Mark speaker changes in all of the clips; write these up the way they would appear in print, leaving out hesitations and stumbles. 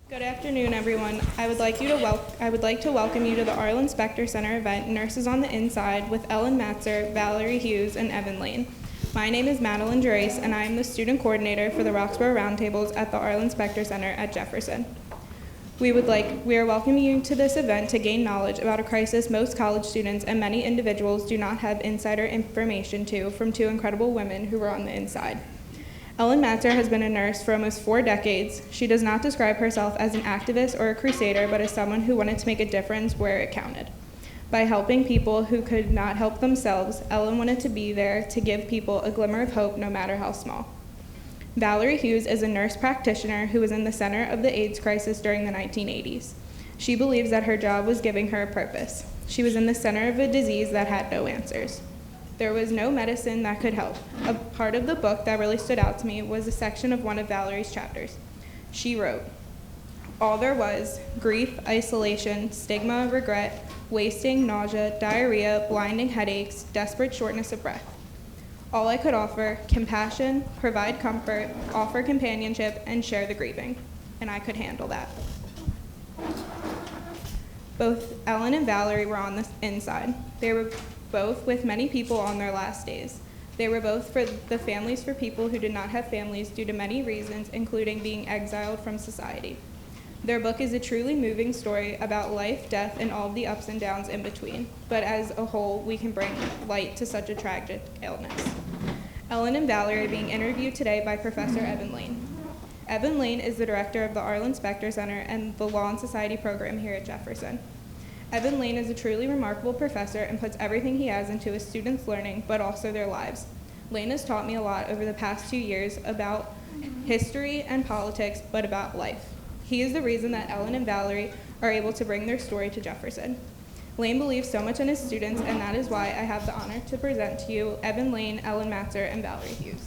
Speaker 1: Good afternoon, everyone. I would like to welcome you to the Ellen Spector Center event, Nurses on the Inside, with Ellen Matzer, Valerie Hughes, and Evan Lane. My name is Madeline Gerace, and I am the student coordinator for the Roxborough Roundtables at the Ellen Spector Center at Jefferson. We are welcoming you to this event to gain knowledge about a crisis most college students and many individuals do not have insider information from two incredible women who were on the inside. Ellen Matzer has been a nurse for almost 4 decades. She does not describe herself as an activist or a crusader, but as someone who wanted to make a difference where it counted. By helping people who could not help themselves, Ellen wanted to be there to give people a glimmer of hope, no matter how small. Valerie Hughes is a nurse practitioner who was in the center of the AIDS crisis during the 1980s. She believes that her job was giving her a purpose. She was in the center of a disease that had no answers. There was no medicine that could help. A part of the book that really stood out to me was a section of one of Valerie's chapters. She wrote, "All there was, grief, isolation, stigma, regret, wasting, nausea, diarrhea, blinding headaches, desperate shortness of breath. All I could offer, compassion, provide comfort, offer companionship, and share the grieving. And I could handle that." Both Ellen and Valerie were on the inside. They were both with many people on their last days. They were both for the families for people who did not have families due to many reasons, including being exiled from society. Their book is a truly moving story about life, death, and all of the ups and downs in between. But as a whole, we can bring light to such a tragic illness. Ellen and Valerie are being interviewed today by Professor Evan Lane. Evan Lane is the director of the Ellen Spector Center and the Law and Society program here at Jefferson. Evan Lane is a truly remarkable professor and puts everything he has into his students' learning, but also their lives. Lane has taught me a lot over the past 2 years about history and politics, but about life. He is the reason that Ellen and Valerie are able to bring their story to Jefferson. Lane believes so much in his students, and that is why I have the honor to present to you Evan Lane, Ellen Matzer, and Valerie Hughes.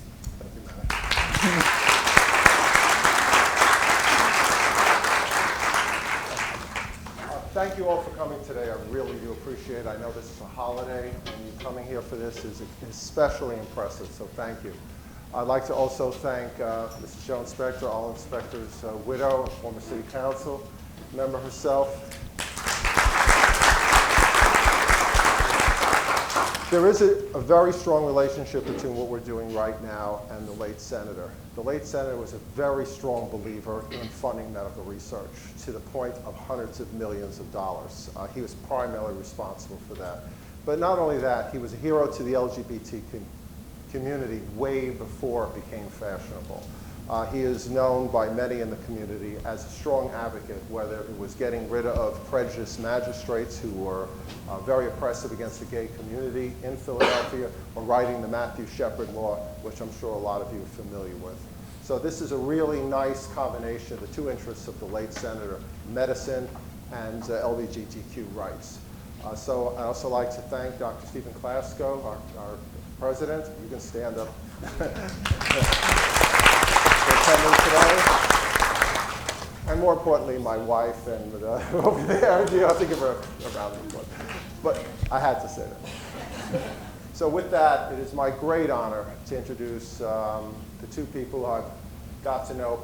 Speaker 2: Thank you all for coming today. I really do appreciate it. I know this is a holiday, and you coming here for this is especially impressive, so thank you. I'd like to also thank Mrs. Joan Spector, Ellen Spector's widow, a former city council member herself. There is a very strong relationship between what we're doing right now and the late senator. The late senator was a very strong believer in funding medical research to the point of hundreds of millions of dollars. He was primarily responsible for that. But not only that, he was a hero to the LGBT community way before it became fashionable. He is known by many in the community as a strong advocate, whether it was getting rid of prejudiced magistrates who were very oppressive against the gay community in Philadelphia, or writing the Matthew Shepard Law, which I'm sure a lot of you are familiar with. So this is a really nice combination of the two interests of the late senator, medicine and LGBTQ rights. So I'd also like to thank Dr. Stephen Klasko, our president. You can stand up. Today. And more importantly, my wife, and over there, you have to give her a round of applause. But I had to say that. So with that, it is my great honor to introduce the two people I've got to know,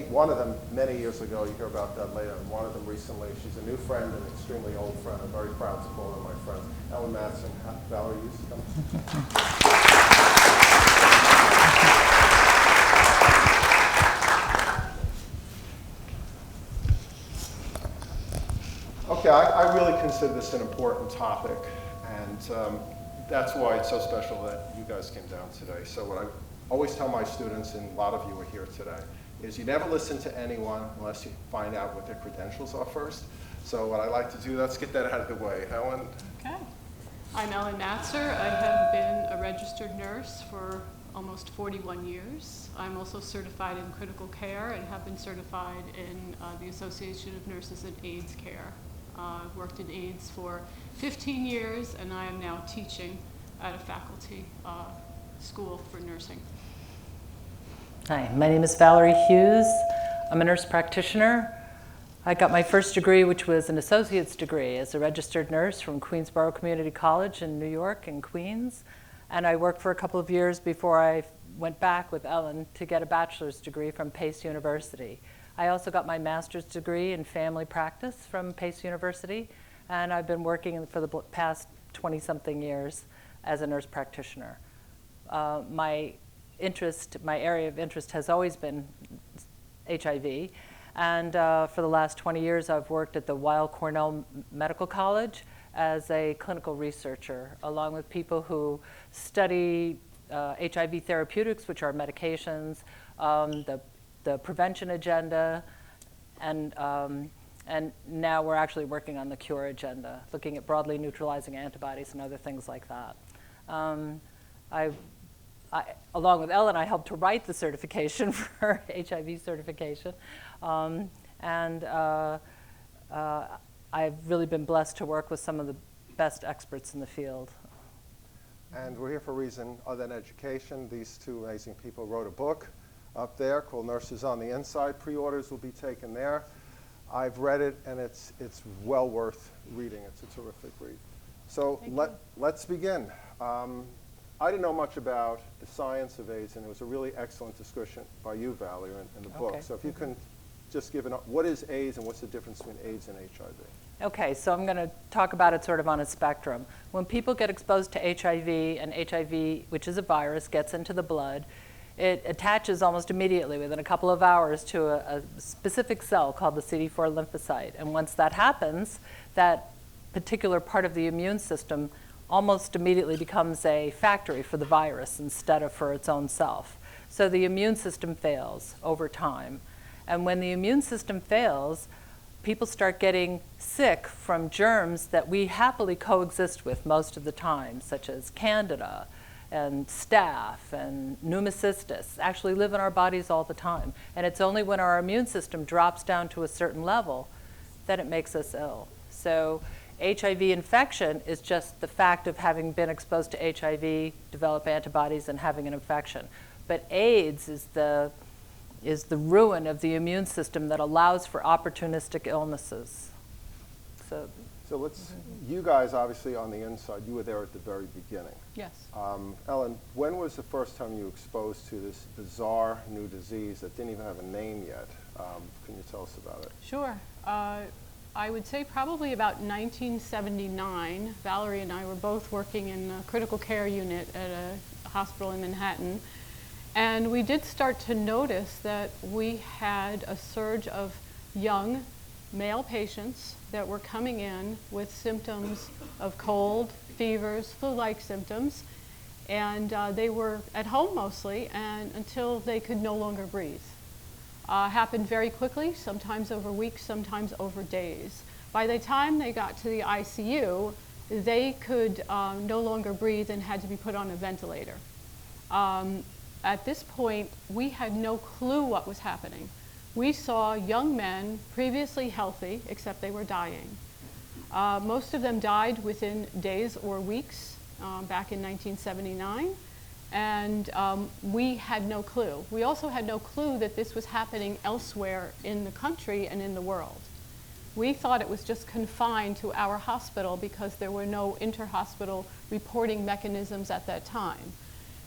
Speaker 2: one of them many years ago. You hear about that later, and one of them recently. She's a new friend, an extremely old friend. I'm very proud to call her my friend. Ellen Matzer and Valerie Hughes. Okay, I really consider this an important topic, and that's why it's so special that you guys came down today. So what I always tell my students, and a lot of you are here today, is you never listen to anyone unless you find out what their credentials are first. So what I like to do, let's get that out of the way. Ellen?
Speaker 3: Okay. I'm Ellen Matzer. I have been a registered nurse for almost 41 years. I'm also certified in critical care and have been certified in the Association of Nurses in AIDS Care. I've worked in AIDS for 15 years, and I am now teaching at a faculty school for nursing.
Speaker 4: Hi, my name is Valerie Hughes. I'm a nurse practitioner. I got my first degree, which was an associate's degree, as a registered nurse from Queensborough Community College in New York and Queens. And I worked for a couple of years before I went back with Ellen to get a bachelor's degree from Pace University. I also got my master's degree in family practice from Pace University, and I've been working for the past 20-something years as a nurse practitioner. My area of interest has always been HIV, and for the last 20 years I've worked at the Weill Cornell Medical College as a clinical researcher, along with people who study HIV therapeutics, which are medications, the prevention agenda, and now we're actually working on the cure agenda, looking at broadly neutralizing antibodies and other things like that. Along with Ellen, I helped to write the certification for HIV certification, and I've really been blessed to work with some of the best experts in the field.
Speaker 2: And we're here for a reason other than education. These two amazing people wrote a book up there called Nurses on the Inside. Pre-orders will be taken there. I've read it, and it's well worth reading. It's a terrific read. So let's begin. I didn't know much about the science of AIDS, and it was a really excellent discussion by you, Valerie, in the book.
Speaker 4: Okay.
Speaker 2: So if you can just give what is AIDS and what's the difference between AIDS and HIV?
Speaker 4: Okay, so I'm going to talk about it sort of on a spectrum. When people get exposed to HIV, and HIV, which is a virus, gets into the blood, it attaches almost immediately within a couple of hours to a specific cell called the CD4 lymphocyte. And once that happens, that particular part of the immune system almost immediately becomes a factory for the virus instead of for its own self. So the immune system fails over time. And when the immune system fails, people start getting sick from germs that we happily coexist with most of the time, such as Candida and staph and pneumocystis, actually live in our bodies all the time. And it's only when our immune system drops down to a certain level that it makes us ill. So HIV infection is just the fact of having been exposed to HIV, develop antibodies, and having an infection. But AIDS is the ruin of the immune system that allows for opportunistic illnesses. So
Speaker 2: you guys obviously on the inside, you were there at the very beginning.
Speaker 3: Yes.
Speaker 2: Ellen, when was the first time you were exposed to this bizarre new disease that didn't even have a name yet? Can you tell us about it?
Speaker 3: Sure. I would say probably about 1979. Valerie and I were both working in a critical care unit at a hospital in Manhattan. And we did start to notice that we had a surge of young male patients that were coming in with symptoms of cold, fevers, flu-like symptoms. And they were at home mostly and until they could no longer breathe. Happened very quickly, sometimes over weeks, sometimes over days. By the time they got to the ICU, they could no longer breathe and had to be put on a ventilator. At this point, we had no clue what was happening. We saw young men, previously healthy, except they were dying. Most of them died within days or weeks back in 1979. And we had no clue. We also had no clue that this was happening elsewhere in the country and in the world. We thought it was just confined to our hospital because there were no inter-hospital reporting mechanisms at that time.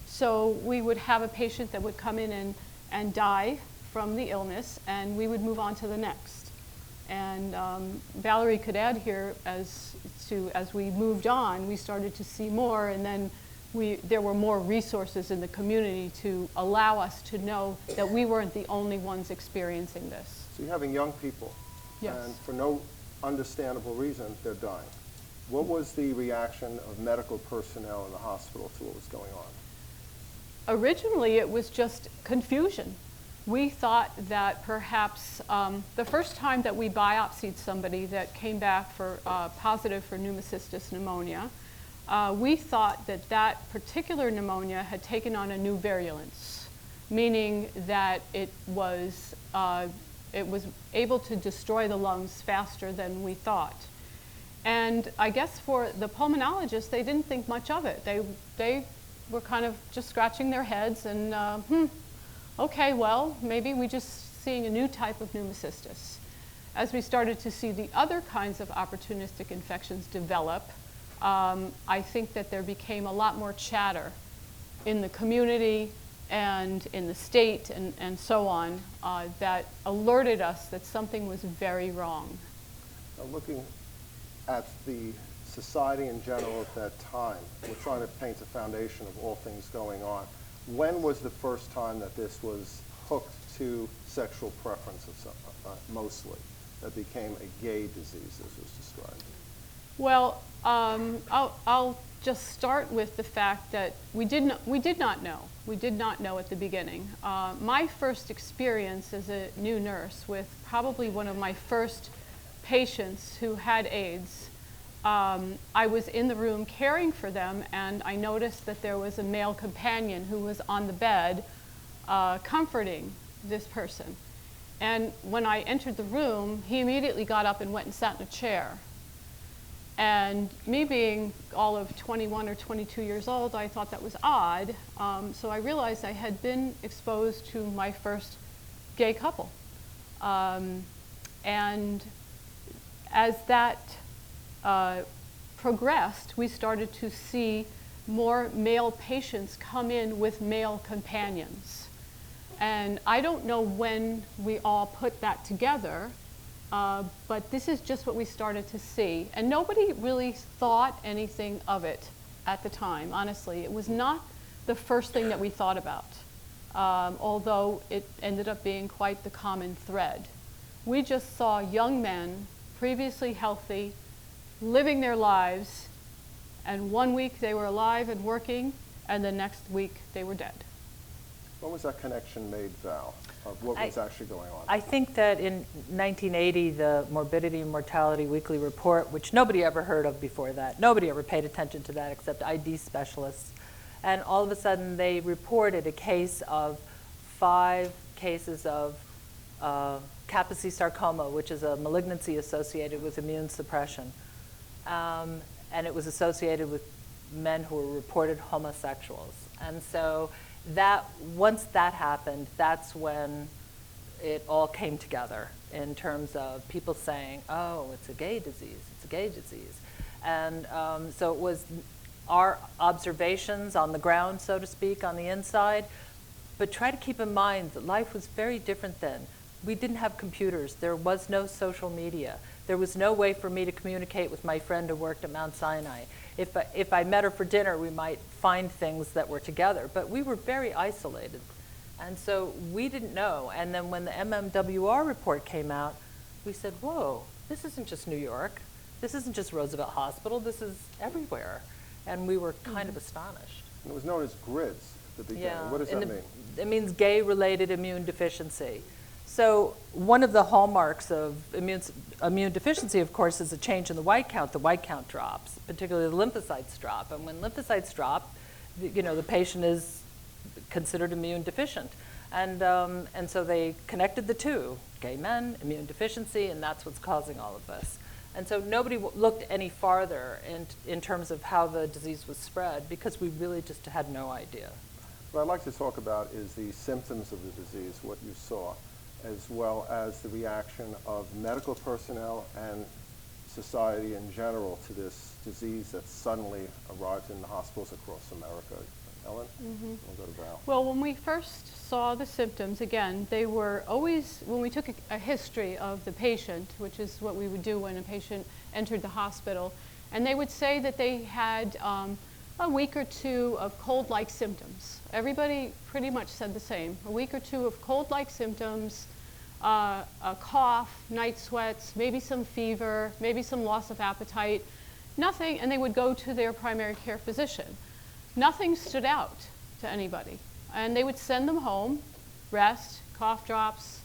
Speaker 3: So we would have a patient that would come in and die from the illness, and we would move on to the next. And Valerie could add here, as we moved on, we started to see more, and then there were more resources in the community to allow us to know that we weren't the only ones experiencing this.
Speaker 2: So you're having young people,
Speaker 3: Yes.
Speaker 2: and for no understandable reason, they're dying. What was the reaction of medical personnel in the hospital to what was going on?
Speaker 3: Originally, it was just confusion. We thought that perhaps the first time that we biopsied somebody that came back for positive for pneumocystis pneumonia, we thought that that particular pneumonia had taken on a new virulence, meaning that it was able to destroy the lungs faster than we thought. And I guess for the pulmonologists, they didn't think much of it. They were kind of just scratching their heads and, okay, well, maybe we're just seeing a new type of pneumocystis. As we started to see the other kinds of opportunistic infections develop, I think that there became a lot more chatter in the community and in the state and so on that alerted us that something was very wrong.
Speaker 2: Now, looking at the society in general at that time, we're trying to paint a foundation of all things going on. When was the first time that this was hooked to sexual preferences, mostly, that became a gay disease, as was described?
Speaker 3: Well, I'll just start with the fact that we did not know. We did not know at the beginning. My first experience as a new nurse with probably one of my first patients who had AIDS, I was in the room caring for them, and I noticed that there was a male companion who was on the bed comforting this person. And when I entered the room, he immediately got up and went and sat in a chair. And me being all of 21 or 22 years old, I thought that was odd. So I realized I had been exposed to my first gay couple. And as that progressed, we started to see more male patients come in with male companions. And I don't know when we all put that together, but this is just what we started to see. And nobody really thought anything of it at the time, honestly. It was not the first thing that we thought about, although it ended up being quite the common thread. We just saw young men, previously healthy, living their lives, and one week they were alive and working, and the next week they were dead.
Speaker 2: When was that connection made, Val, of what was actually going on?
Speaker 4: I think that in 1980, the Morbidity and Mortality Weekly Report, which nobody ever heard of before that, nobody ever paid attention to that except ID specialists, and all of a sudden they reported a case of 5 cases of Kaposi sarcoma, which is a malignancy associated with immune suppression. And it was associated with men who were reported homosexuals. And so that once that happened, that's when it all came together in terms of people saying, oh, it's a gay disease, it's a gay disease. And so it was our observations on the ground, so to speak, on the inside. But try to keep in mind that life was very different then. We didn't have computers. There was no social media. There was no way for me to communicate with my friend who worked at Mount Sinai. If I met her for dinner, we might find things that were together, but we were very isolated. And so we didn't know. And then when the MMWR report came out, we said, whoa, this isn't just New York. This isn't just Roosevelt Hospital. This is everywhere. And we were kind of astonished.
Speaker 2: And it was known as GRIDS at the beginning.
Speaker 4: Yeah.
Speaker 2: What does that mean?
Speaker 4: It means gay-related immune deficiency. So one of the hallmarks of immune deficiency, of course, is a change in the white count. The white count drops, particularly the lymphocytes drop. And when lymphocytes drop, the patient is considered immune deficient. And so they connected the two, gay men, immune deficiency, and that's what's causing all of this. And so nobody looked any farther in terms of how the disease was spread because we really just had no idea.
Speaker 2: What I'd like to talk about is the symptoms of the disease, what you saw, as well as the reaction of medical personnel and society in general to this disease that suddenly arrived in the hospitals across America. Ellen, we'll go to Val.
Speaker 3: Well, when we first saw the symptoms, again, they were always, when we took a history of the patient, which is what we would do when a patient entered the hospital, and they would say that they had a week or two of cold-like symptoms. Everybody pretty much said the same. A week or two of cold-like symptoms, a cough, night sweats, maybe some fever, maybe some loss of appetite, nothing, and they would go to their primary care physician. Nothing stood out to anybody. And they would send them home, rest, cough drops,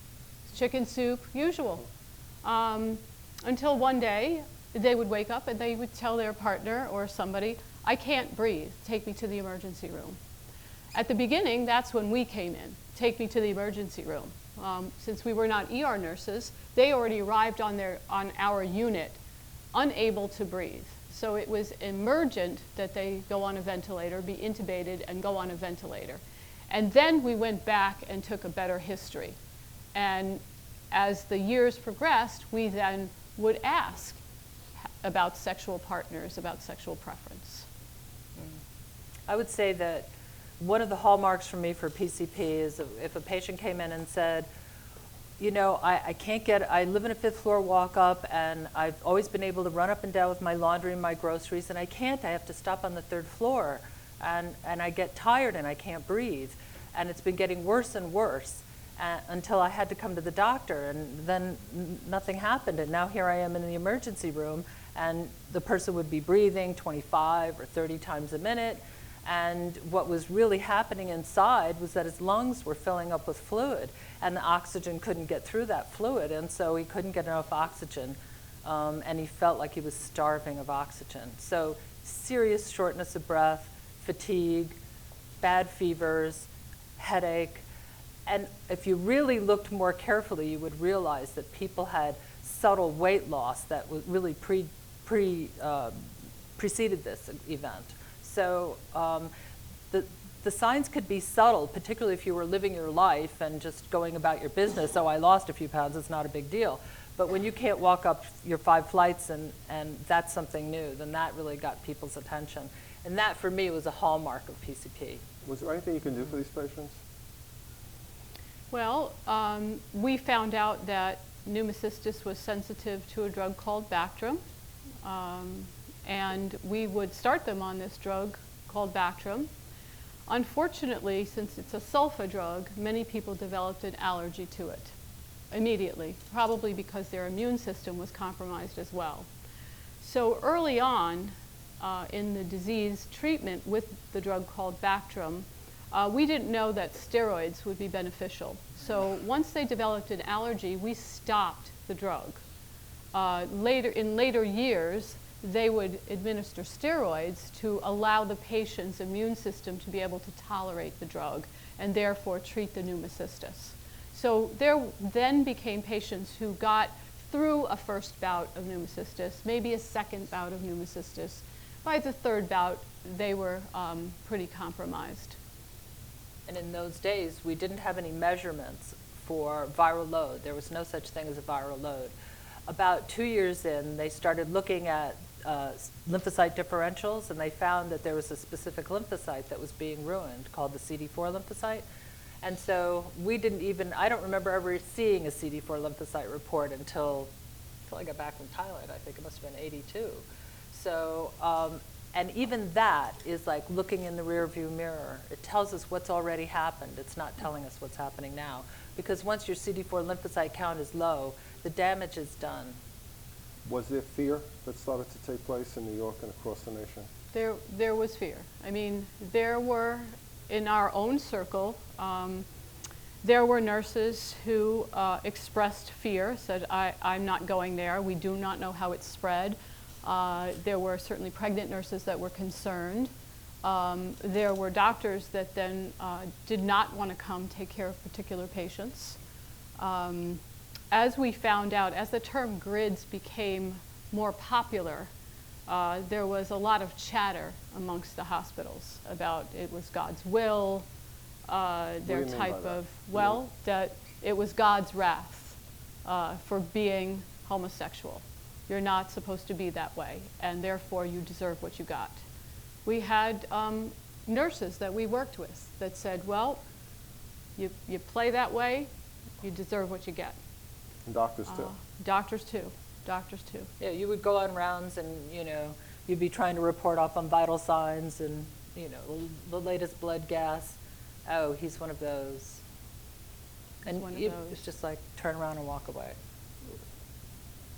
Speaker 3: chicken soup, usual. Until one day, they would wake up and they would tell their partner or somebody, I can't breathe, take me to the emergency room. At the beginning, that's when we came in, take me to the emergency room. Since we were not ER nurses, they already arrived on our unit, unable to breathe. So it was emergent that they go on a ventilator, be intubated, and go on a ventilator. And then we went back and took a better history. And as the years progressed, we then would ask about sexual partners, about sexual preference.
Speaker 4: I would say that one of the hallmarks for me for PCP is if a patient came in and said, you know, I live in a 5th floor walk up and I've always been able to run up and down with my laundry and my groceries, and I have to stop on the 3rd floor and I get tired and I can't breathe. And it's been getting worse and worse until I had to come to the doctor, and then nothing happened. And now here I am in the emergency room, and the person would be breathing 25 or 30 times a minute. And what was really happening inside was that his lungs were filling up with fluid, and the oxygen couldn't get through that fluid, and so he couldn't get enough oxygen, and he felt like he was starving of oxygen. So serious shortness of breath, fatigue, bad fevers, headache. And if you really looked more carefully, you would realize that people had subtle weight loss that was really preceded this event. So the signs could be subtle, particularly if you were living your life and just going about your business. Oh, I lost a few pounds, it's not a big deal. But when you can't walk up your 5 flights and that's something new, then that really got people's attention. And that, for me, was a hallmark of PCP.
Speaker 2: Was there anything you can do for these patients?
Speaker 3: Well, we found out that pneumocystis was sensitive to a drug called Bactrim, and we would start them on this drug called Bactrim. Unfortunately, since it's a sulfa drug, many people developed an allergy to it immediately, probably because their immune system was compromised as well. So early on in the disease treatment with the drug called Bactrim, we didn't know that steroids would be beneficial. So once they developed an allergy, we stopped the drug. In later years, they would administer steroids to allow the patient's immune system to be able to tolerate the drug and therefore treat the pneumocystis. So there then became patients who got through a first bout of pneumocystis, maybe a second bout of pneumocystis. By the 3rd bout, they were pretty compromised.
Speaker 4: And in those days, we didn't have any measurements for viral load. There was no such thing as a viral load. About 2 years in, they started looking at lymphocyte differentials, and they found that there was a specific lymphocyte that was being ruined called the CD4 lymphocyte. And so we didn't even, I don't remember ever seeing a CD4 lymphocyte report until I got back from Thailand. I think it must have been '82. So, and even that is like looking in the rearview mirror. It tells us what's already happened. It's not telling us what's happening now. Because once your CD4 lymphocyte count is low, the damage is done.
Speaker 2: Was there fear that started to take place in New York and across the nation?
Speaker 3: There was fear. I mean, there were, in our own circle, there were nurses who expressed fear, said, I'm not going there. We do not know how it's spread. There were certainly pregnant nurses that were concerned. There were doctors that then did not want to come take care of particular patients. As we found out, as the term grids became more popular, there was a lot of chatter amongst the hospitals about it was God's will, their type of, well, that it was God's wrath for being homosexual. You're not supposed to be that way, and therefore you deserve what you got. We had nurses that we worked with that said, well, you play that way, you deserve what you get.
Speaker 2: And doctors too.
Speaker 3: Doctors too. Doctors too.
Speaker 4: Yeah, you would go on rounds and, you know, you'd be trying to report up on vital signs and, you know, the latest blood gas. Oh, he's one of those. And it's just like turn around and walk away.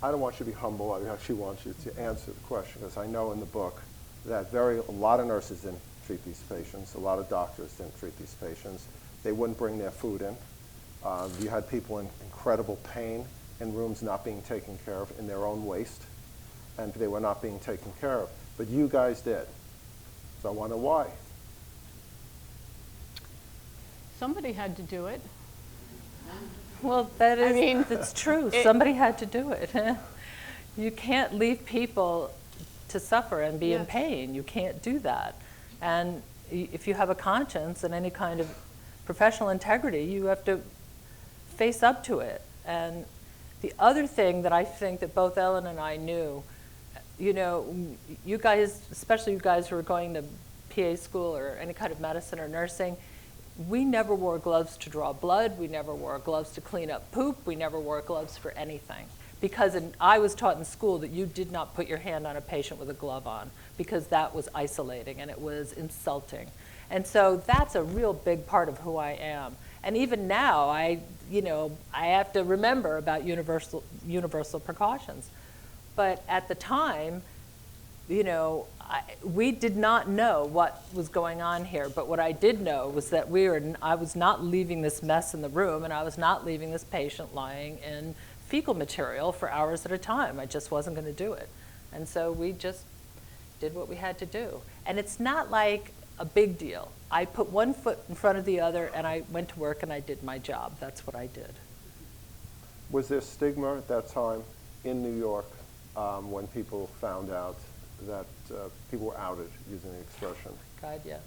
Speaker 2: I don't want you to be humble. I actually want you to answer the question, because I know in the book that a lot of nurses didn't treat these patients. A lot of doctors didn't treat these patients. They wouldn't bring their food in. You had people in incredible pain in rooms not being taken care of in their own waste, and they were not being taken care of. But you guys did. So I wonder why.
Speaker 3: Somebody had to do it.
Speaker 4: Well, that is,
Speaker 3: I mean,
Speaker 4: it's true. Somebody had to do it. You can't leave people to suffer and be in pain. You can't do that. And if you have a conscience and any kind of professional integrity, you have to face up to it. And the other thing that I think that both Ellen and I knew, you know, you guys, especially you guys who are going to PA school or any kind of medicine or nursing, we never wore gloves to draw blood. We never wore gloves to clean up poop. We never wore gloves for anything. Because I was taught in school that you did not put your hand on a patient with a glove on, because that was isolating and it was insulting. And so that's a real big part of who I am. And even now, I have to remember about universal precautions. But at the time, we did not know what was going on here. But what I did know was that I was not leaving this mess in the room, and I was not leaving this patient lying in fecal material for hours at a time. I just wasn't going to do it. And so we just did what we had to do. And it's not like a big deal. I put one foot in front of the other, and I went to work and I did my job. That's what I did.
Speaker 2: Was there stigma at that time in New York when people found out that people were outed, using the expression?
Speaker 4: God, yes.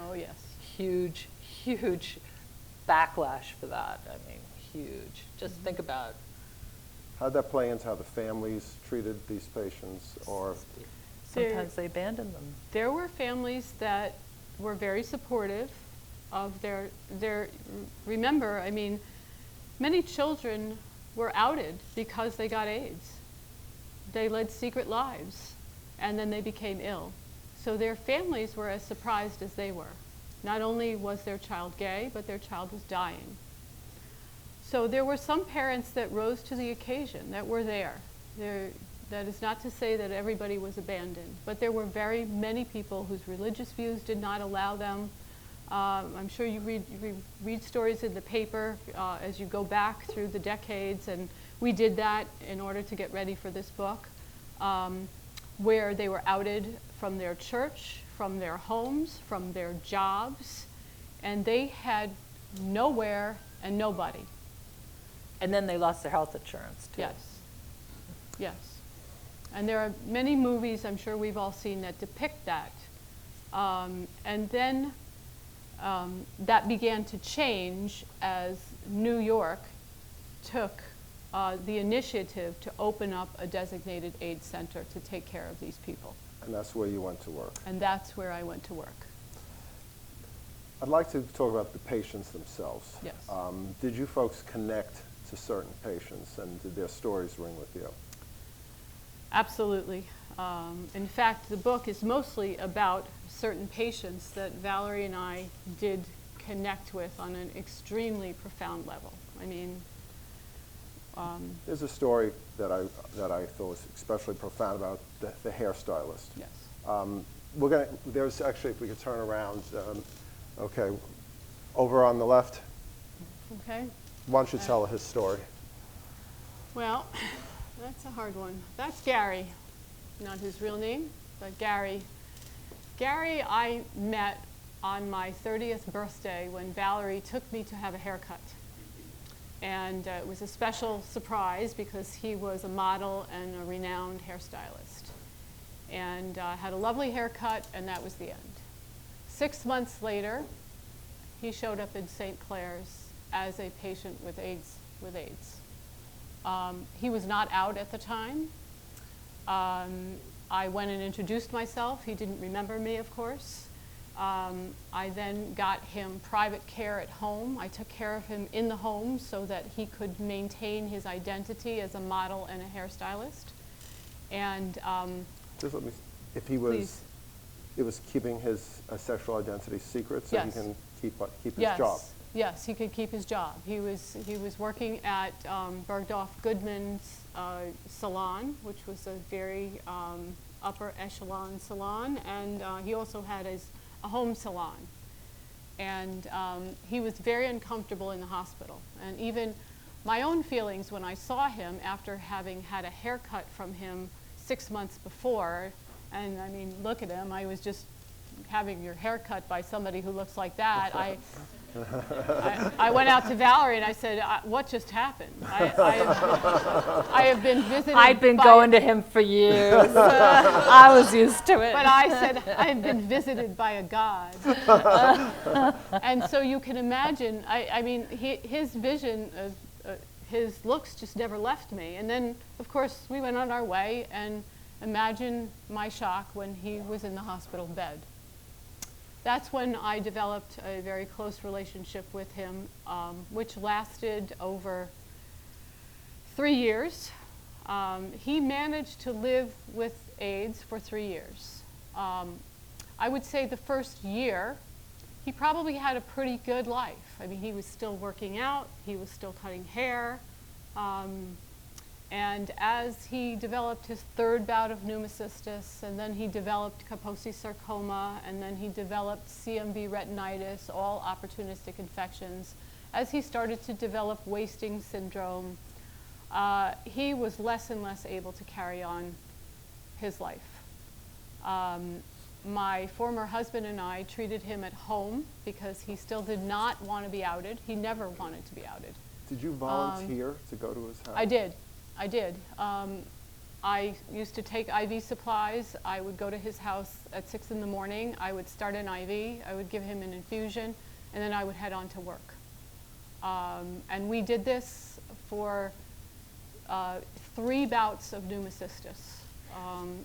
Speaker 3: Oh, yes.
Speaker 4: Huge, huge backlash for that. I mean, huge. Just think about.
Speaker 2: How did that play into how the families treated these patients, or?
Speaker 4: Sometimes they abandoned them.
Speaker 3: There were families that were very supportive of their, remember, I mean, many children were outed because they got AIDS. They led secret lives, and then they became ill. So their families were as surprised as they were. Not only was their child gay, but their child was dying. So there were some parents that rose to the occasion, that were there. That is not to say that everybody was abandoned, but there were very many people whose religious views did not allow them. I'm sure you read stories in the paper as you go back through the decades, and we did that in order to get ready for this book, where they were outed from their church, from their homes, from their jobs, and they had nowhere and nobody.
Speaker 4: And then they lost their health insurance, too.
Speaker 3: Yes, yes. And there are many movies, I'm sure we've all seen, that depict that. And then that began to change as New York took the initiative to open up a designated AIDS center to take care of these people.
Speaker 2: And that's where you went to work.
Speaker 3: And that's where I went to work.
Speaker 2: I'd like to talk about the patients themselves.
Speaker 3: Yes.
Speaker 2: Did you folks connect to certain patients, and did their stories ring with you?
Speaker 3: Absolutely. In fact, the book is mostly about certain patients that Valery and I did connect with on an extremely profound level. I mean,
Speaker 2: there's a story that I thought was especially profound about the hairstylist.
Speaker 3: yes.
Speaker 2: There's actually, if we could turn around, okay, over on the left.
Speaker 3: Okay.
Speaker 2: Why don't you tell his story?
Speaker 3: Well, that's a hard one. That's Gary, not his real name, but Gary. Gary I met on my 30th birthday when Valery took me to have a haircut. And it was a special surprise because he was a model and a renowned hairstylist. And had a lovely haircut, and that was the end. 6 months later, he showed up in St. Clair's as a patient with AIDS. He was not out at the time. I went and introduced myself. He didn't remember me, of course. I then got him private care at home. I took care of him in the home so that he could maintain his identity as a model and a hairstylist. And
Speaker 2: just let me, if he was, it was keeping his sexual identity secret so
Speaker 3: yes.
Speaker 2: he can keep his
Speaker 3: yes.
Speaker 2: job.
Speaker 3: Yes, he could keep his job. He was working at Bergdorf Goodman's salon, which was a very upper echelon salon, and he also had a home salon. And he was very uncomfortable in the hospital. And even my own feelings when I saw him after having had a haircut from him 6 months before, and I mean, look at him, I was just having your hair cut by somebody who looks like that. I went out to Valery and I said, what just happened? I have been visited
Speaker 4: I'd been going to him for years. I was used to it.
Speaker 3: But I said, I have been visited by a god. And so you can imagine, I mean, his vision of his looks just never left me. And then, of course, we went on our way, and imagine my shock when he was in the hospital bed. that's when I developed a very close relationship with him, which lasted over 3 years. He managed to live with AIDS for 3 years. I would say the first year, he probably had a pretty good life. I mean, he was still working out, he was still cutting hair, and as he developed his third bout of pneumocystis, and then he developed Kaposi sarcoma, and then he developed CMV retinitis, all opportunistic infections, as he started to develop wasting syndrome, he was less and less able to carry on his life. My former husband and I treated him at home because he still did not want to be outed. He never wanted to be outed.
Speaker 2: Did you volunteer to go to his house?
Speaker 3: I did. I used to take IV supplies. I would go to his house at 6 in the morning. I would start an IV. I would give him an infusion, and then I would head on to work. And we did this for 3 bouts of pneumocystis,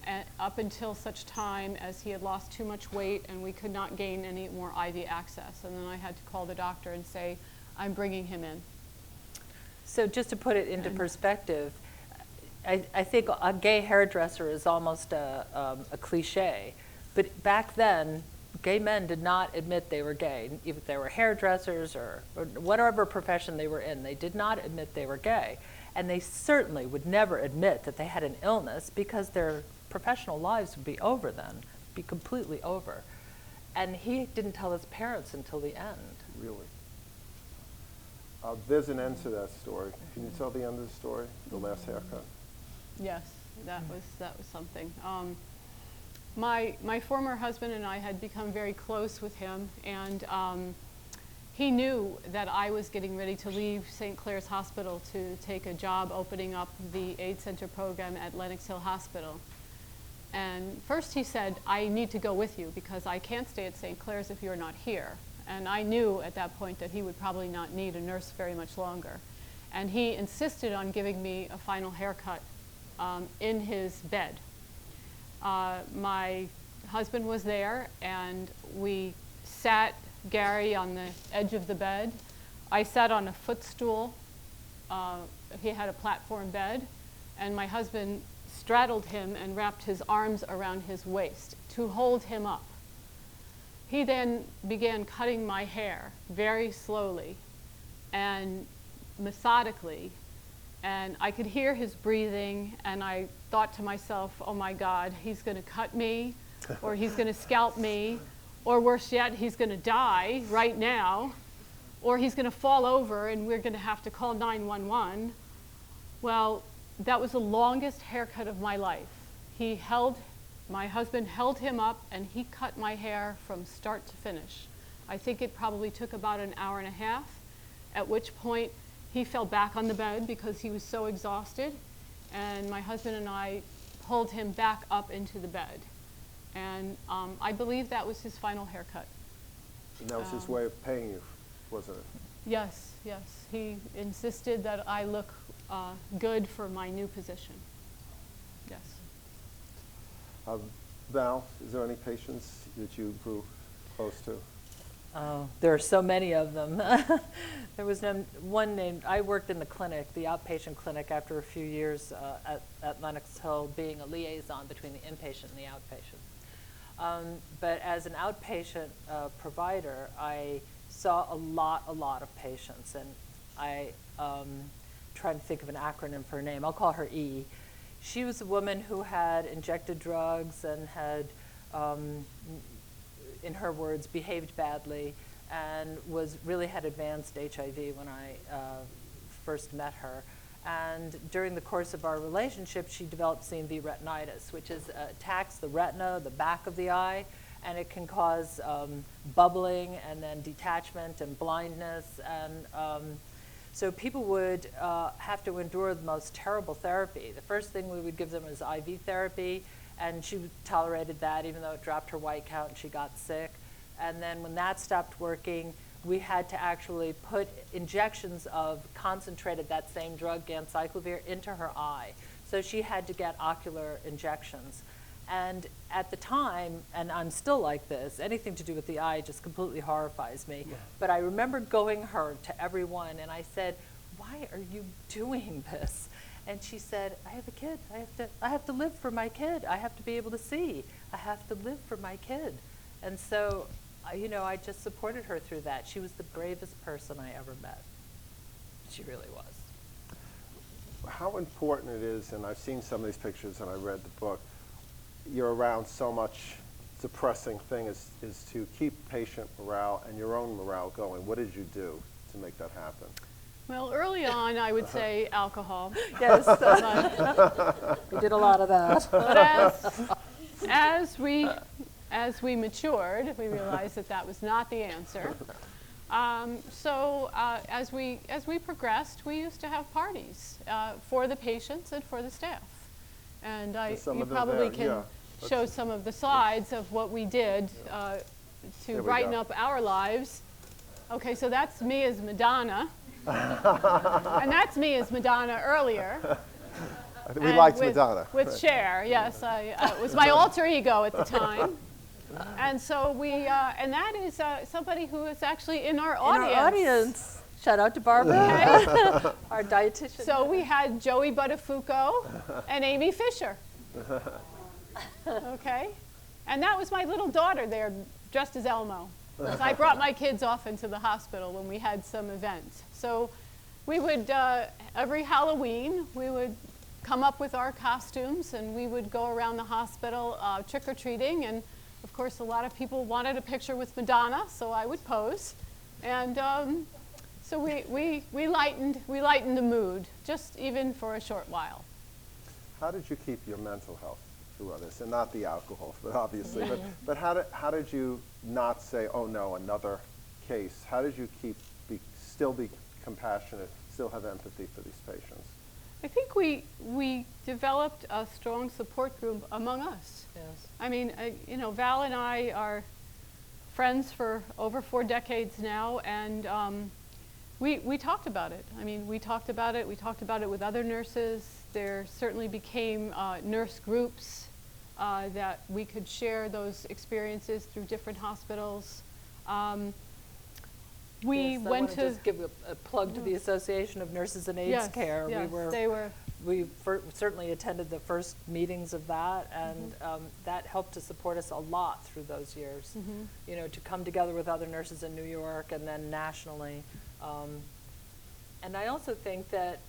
Speaker 3: and up until such time as he had lost too much weight and we could not gain any more IV access. And then I had to call the doctor and say, I'm bringing him in.
Speaker 4: So just to put it into perspective, I think a gay hairdresser is almost a cliche, but back then, gay men did not admit they were gay. If they were hairdressers or whatever profession they were in, they did not admit they were gay. And they certainly would never admit that they had an illness because their professional lives would be over then, be completely over. And he didn't tell his parents until the end.
Speaker 2: Really? There's an end to that story. Can you tell the end of the story, the last haircut?
Speaker 3: Yes, that was something. My former husband and I had become very close with him, and he knew that I was getting ready to leave St. Clair's Hospital to take a job opening up the AIDS Center program at Lenox Hill Hospital. And first he said, I need to go with you because I can't stay at St. Clair's if you're not here. And I knew at that point that he would probably not need a nurse very much longer. And he insisted on giving me a final haircut in his bed. My husband was there, and we sat Gary on the edge of the bed. I sat on a footstool. He had a platform bed, and my husband straddled him and wrapped his arms around his waist to hold him up. He then began cutting my hair very slowly and methodically, and I could hear his breathing, and I thought to myself, oh my God, he's going to cut me, or he's going to scalp me, or worse yet, he's going to die right now, or he's going to fall over and we're going to have to call 911. Well, that was the longest haircut of my life. My husband held him up and he cut my hair from start to finish. I think it probably took about an hour and a half, at which point he fell back on the bed because he was so exhausted, and my husband and I pulled him back up into the bed. And I believe that was his final haircut.
Speaker 2: And that was his way of paying you, wasn't it?
Speaker 3: Yes, yes. He insisted that I look good for my new position. Yes.
Speaker 2: Val, is there any patients that you grew close to?
Speaker 4: Oh, there are so many of them. There was one named, I worked in the clinic, the outpatient clinic, after a few years at Lenox Hill, being a liaison between the inpatient and the outpatient. But as an outpatient provider, I saw a lot of patients, and I trying to think of an acronym for her name. I'll call her E. She was a woman who had injected drugs and had, in her words, behaved badly, and really had advanced HIV when I first met her. And during the course of our relationship, she developed CMV retinitis, which attacks the retina, the back of the eye, and it can cause bubbling and then detachment and blindness. And so people would have to endure the most terrible therapy. The first thing we would give them was IV therapy, and she tolerated that even though it dropped her white count and she got sick. And then when that stopped working, we had to actually put injections of concentrated that same drug, ganciclovir, into her eye. So she had to get ocular injections. And at the time, and I'm still like this, anything to do with the eye just completely horrifies me. But I remember going her to everyone, and I said, "Why are you doing this?" And she said, "I have a kid. I have to live for my kid. I have to be able to see. I have to live for my kid." And so, you know, I just supported her through that. She was the bravest person I ever met. She really was.
Speaker 2: How important it is, and I've seen some of these pictures and I read the book, you're around so much depressing thing is to keep patient morale and your own morale going. What did you do to make that happen?
Speaker 3: Well, early on, I would say alcohol.
Speaker 4: Yes, we did a lot of that.
Speaker 3: But as we matured, we realized that that was not the answer. So as we progressed, we used to have parties for the patients and for the staff. And you probably can show some of the slides of what we did to brighten up our lives. Okay, so that's me as Madonna. And that's me as Madonna earlier.
Speaker 2: We liked Madonna.
Speaker 3: With Cher, yes. It was my alter ego at the time. And so and that is somebody who is actually in our audience.
Speaker 4: Shout out to Barbara, okay. Our dietitian.
Speaker 3: So we had Joey Buttafuoco and Amy Fisher. Okay? And that was my little daughter there, dressed as Elmo. So I brought my kids off into the hospital when we had some event. So we would, every Halloween, we would come up with our costumes and we would go around the hospital trick-or-treating. And of course, a lot of people wanted a picture with Madonna, so I would pose. And so we lightened the mood, just even for a short while.
Speaker 2: How did you keep your mental health through all this? And not the alcohol, but obviously. But how did you not say, "Oh no, another case"? How did you still be compassionate, still have empathy for these patients?
Speaker 3: I think we developed a strong support group among us.
Speaker 4: Yes.
Speaker 3: I mean, you know, Val and I are friends for over 4 decades now, and we talked about it. I mean, we talked about it with other nurses. There certainly became nurse groups that we could share those experiences through different hospitals. We
Speaker 4: yes,
Speaker 3: went to
Speaker 4: just give a plug to the Association of Nurses in AIDS Care.
Speaker 3: Yes,
Speaker 4: we certainly attended the first meetings of that, and that helped to support us a lot through those years. You know, to come together with other nurses in New York and then nationally. And I also think that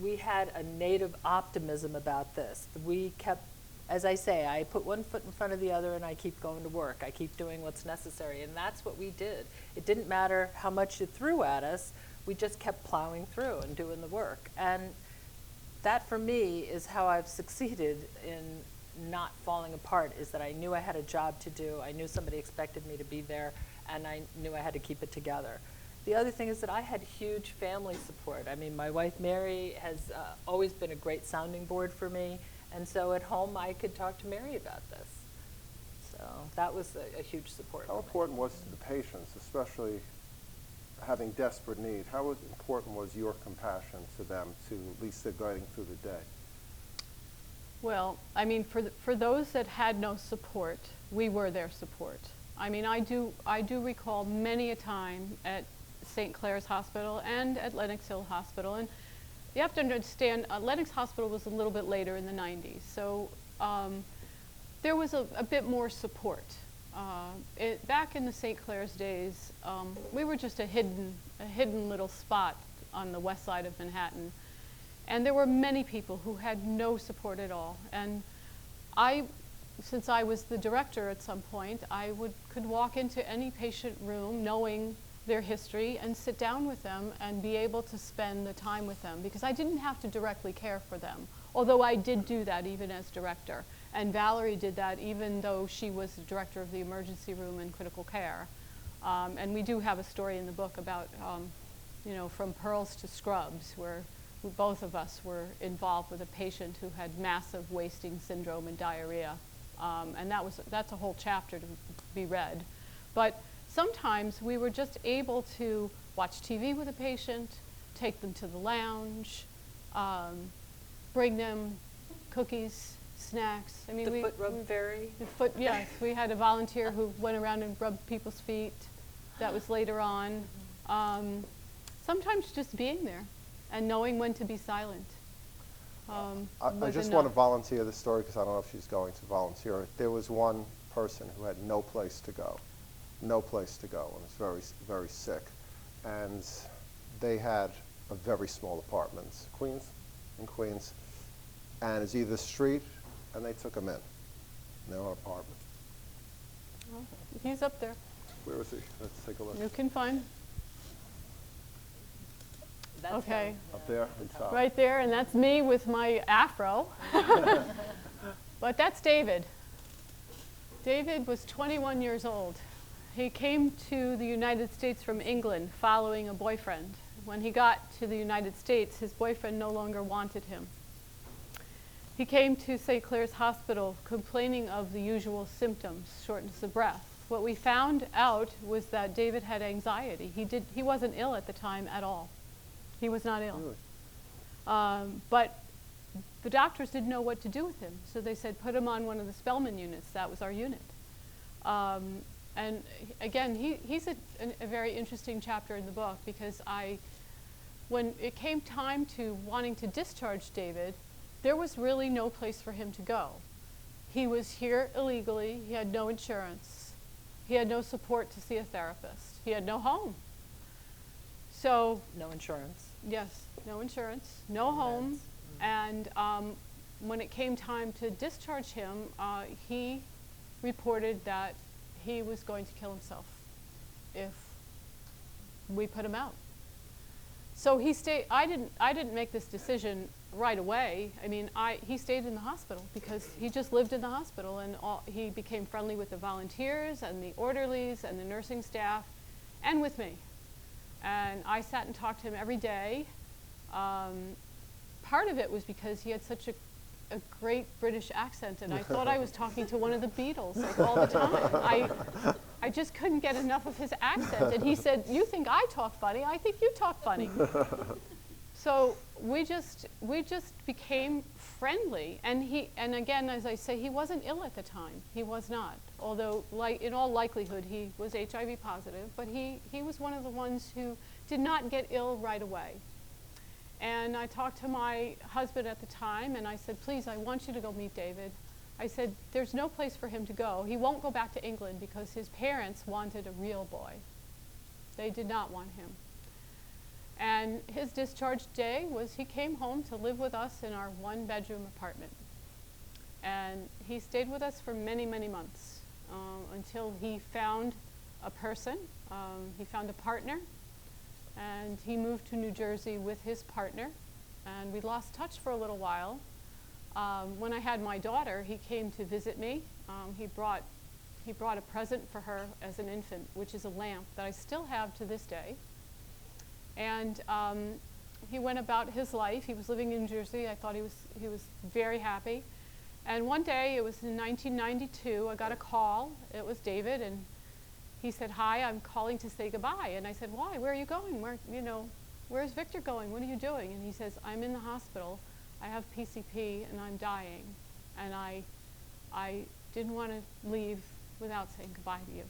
Speaker 4: we had a native optimism about this. We kept, as I say, I put one foot in front of the other and I keep going to work. I keep doing what's necessary, and that's what we did. It didn't matter how much you threw at us, we just kept plowing through and doing the work. And that for me is how I've succeeded in not falling apart, is that I knew I had a job to do, I knew somebody expected me to be there, and I knew I had to keep it together. The other thing is that I had huge family support. I mean, my wife Mary has always been a great sounding board for me, and so at home I could talk to Mary about this. So that was a huge support.
Speaker 2: How important was to the patients, especially having desperate need, how important was your compassion to them, to at least they're going through the day?
Speaker 3: Well, I mean, for those that had no support, we were their support. I mean, I do recall many a time at St. Clair's Hospital and at Lenox Hill Hospital, and you have to understand, Lenox Hospital was a little bit later in the 90s, so there was a bit more support. Back in the St. Clair's days, we were just a hidden little spot on the west side of Manhattan, and there were many people who had no support at all. And since I was the director at some point, I could walk into any patient room knowing their history and sit down with them and be able to spend the time with them, because I didn't have to directly care for them, although I did do that even as director. And Valerie did that even though she was the director of the emergency room and critical care. And we do have a story in the book about, you know, from pearls to scrubs, where both of us were involved with a patient who had massive wasting syndrome and diarrhea. And that's a whole chapter to be read. But sometimes we were just able to watch TV with a patient, take them to the lounge, bring them cookies, snacks. I mean,
Speaker 4: The foot rub fairy?
Speaker 3: Yes, we had a volunteer who went around and rubbed people's feet. That was later on. Sometimes just being there and knowing when to be silent.
Speaker 2: I just want to volunteer the story because I don't know if she's going to volunteer. There was one person who had no place to go, and was very, very sick. And they had a very small apartment, in Queens, and it's either street, and they took him in. No apartment.
Speaker 3: Well, he's up there.
Speaker 2: Where is he? Let's take a look.
Speaker 3: You can find.
Speaker 4: That's
Speaker 3: Okay.
Speaker 2: Up there, at the top.
Speaker 3: Right there, and that's me with my afro. But that's David. David was 21 years old. He came to the United States from England following a boyfriend. When he got to the United States, his boyfriend no longer wanted him. He came to St. Clair's Hospital complaining of the usual symptoms, shortness of breath. What we found out was that David had anxiety. He wasn't ill at the time at all. He was not ill.
Speaker 2: Really?
Speaker 3: But the doctors didn't know what to do with him, so they said, put him on one of the Spellman units. That was our unit. And again, he's a very interesting chapter in the book because when it came time to wanting to discharge David, there was really no place for him to go. He was here illegally. He had no insurance. He had no support to see a therapist. He had no home. So
Speaker 4: No insurance.
Speaker 3: yes, no insurance, no home, and when it came time to discharge him, he reported that he was going to kill himself if we put him out. So he stayed. I didn't make this decision right away. I mean, he stayed in the hospital because he just lived in the hospital, and he became friendly with the volunteers and the orderlies and the nursing staff, and with me. And I sat and talked to him every day. Part of it was because he had such a great British accent, and I thought I was talking to one of the Beatles like all the time. I just couldn't get enough of his accent. And he said, "You think I talk funny? I think you talk funny." So we just became friendly. And again, as I say, he wasn't ill at the time. He was not. Although, in all likelihood, he was HIV positive. But he was one of the ones who did not get ill right away. And I talked to my husband at the time, and I said, "Please, I want you to go meet David." I said, "There's no place for him to go. He won't go back to England because his parents wanted a real boy. They did not want him." And his discharge day was he came home to live with us in our one-bedroom apartment. And he stayed with us for many, many months until he found a person. He found a partner. And he moved to New Jersey with his partner, and we lost touch for a little while. When I had my daughter, he came to visit me. He brought a present for her as an infant, which is a lamp that I still have to this day. And he went about his life. He was living in New Jersey. I thought he was very happy. And one day, it was in 1992, I got a call. It was David, and he said, "Hi, I'm calling to say goodbye." And I said, "Why? Where are you going? Where's Victor going? What are you doing?" And he says, "I'm in the hospital. I have PCP, and I'm dying. And I didn't want to leave without saying goodbye to you."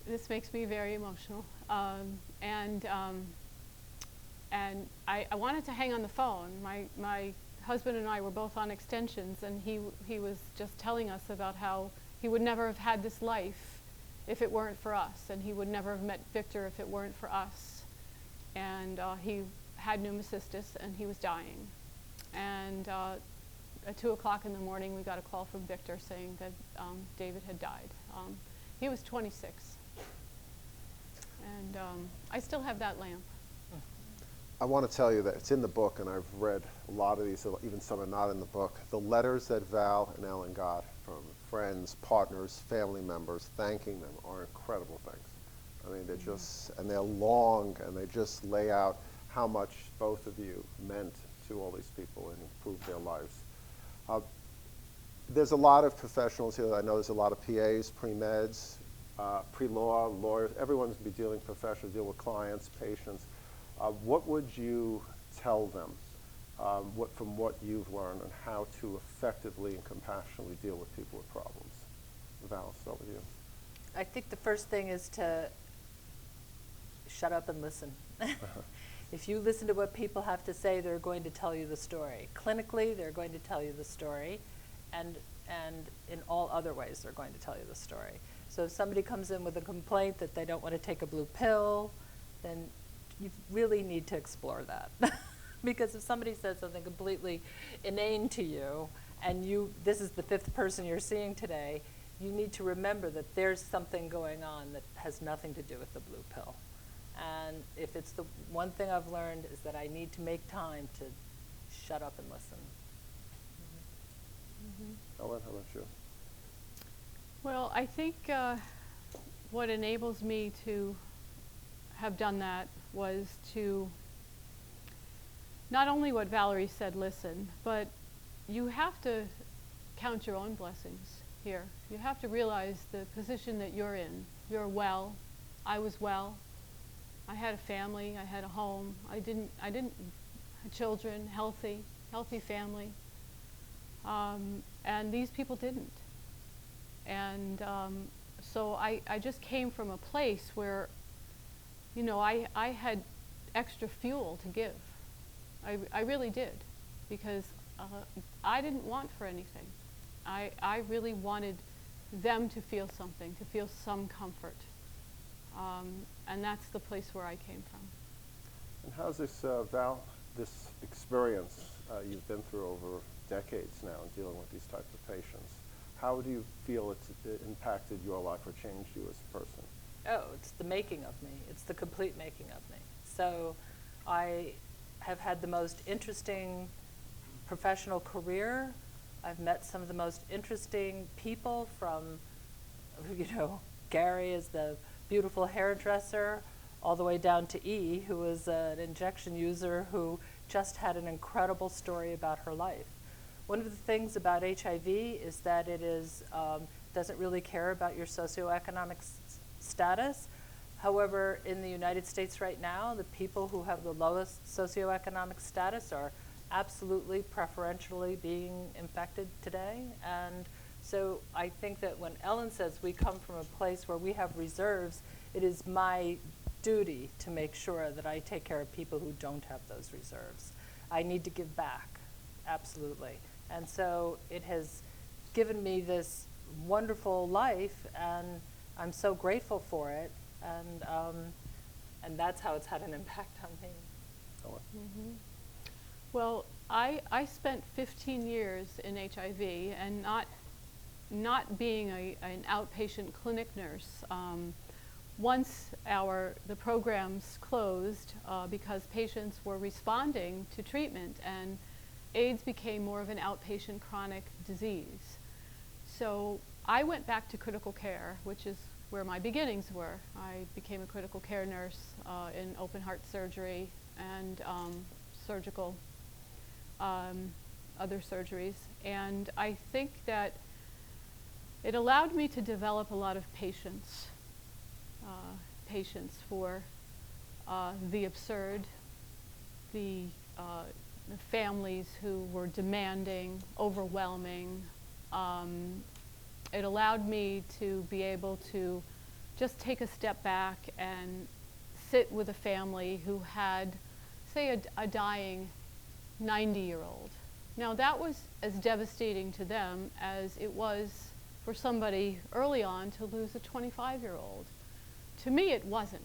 Speaker 3: This makes me very emotional. And I wanted to hang on the phone. My husband and I were both on extensions, and he was just telling us about how he would never have had this life if it weren't for us, and he would never have met Victor if it weren't for us. And he had pneumocystis, and he was dying. And at 2 o'clock in the morning, we got a call from Victor saying that David had died. He was 26. And I still have that lamp.
Speaker 2: I want to tell you that it's in the book, and I've read a lot of these, even some are not in the book. The letters that Val and Ellen got from friends, partners, family members, thanking them are incredible things. I mean, they're just, and they're long, and they just lay out how much both of you meant to all these people and improved their lives. There's a lot of professionals here. I know there's a lot of PAs, pre-meds, pre-law, lawyers. Everyone's going to be dealing professionally, deal with clients, patients. What would you tell them from what you've learned on how to effectively and compassionately deal with people with problems. Val, I'll start with you.
Speaker 4: I think the first thing is to shut up and listen. If you listen to what people have to say, they're going to tell you the story. Clinically, they're going to tell you the story, and in all other ways, they're going to tell you the story. So if somebody comes in with a complaint that they don't want to take a blue pill, then you really need to explore that. Because if somebody says something completely inane to you, and this is the 5th person you're seeing today, you need to remember that there's something going on that has nothing to do with the blue pill. And if it's the one thing I've learned is that I need to make time to shut up and listen.
Speaker 2: Ellen, how about you?
Speaker 3: Well, I think what enables me to have done that was to not only what Valerie said, listen, but you have to count your own blessings here. You have to realize the position that you're in. You're well. I was well. I had a family. I had a home. I didn't children, healthy family. And these people didn't. And so I just came from a place where, you know, I had extra fuel to give. I really did, because I didn't want for anything. I really wanted them to feel something, to feel some comfort. And that's the place where I came from.
Speaker 2: And how's this, Val, this experience you've been through over decades now in dealing with these types of patients, how do you feel it impacted your life or changed you as a person?
Speaker 4: Oh, it's the making of me. It's the complete making of me. So I have had the most interesting professional career. I've met some of the most interesting people, from, you know, Gary is the beautiful hairdresser, all the way down to E, who was an injection user who just had an incredible story about her life. One of the things about HIV is that it doesn't really care about your socioeconomic status. However, in the United States right now, the people who have the lowest socioeconomic status are absolutely preferentially being infected today. And so I think that when Ellen says we come from a place where we have reserves, it is my duty to make sure that I take care of people who don't have those reserves. I need to give back, absolutely. And so it has given me this wonderful life, and I'm so grateful for it. And that's how it's had an impact on me.
Speaker 3: Mm-hmm. Well, I spent 15 years in HIV, and not being an outpatient clinic nurse. Once the programs closed because patients were responding to treatment, and AIDS became more of an outpatient chronic disease. So I went back to critical care, which is where my beginnings were. I became a critical care nurse in open heart surgery and surgical, other surgeries. And I think that it allowed me to develop a lot of patience for the absurd, the families who were demanding, overwhelming. It allowed me to be able to just take a step back and sit with a family who had, say, a dying 90-year-old. Now, that was as devastating to them as it was for somebody early on to lose a 25-year-old. To me, it wasn't.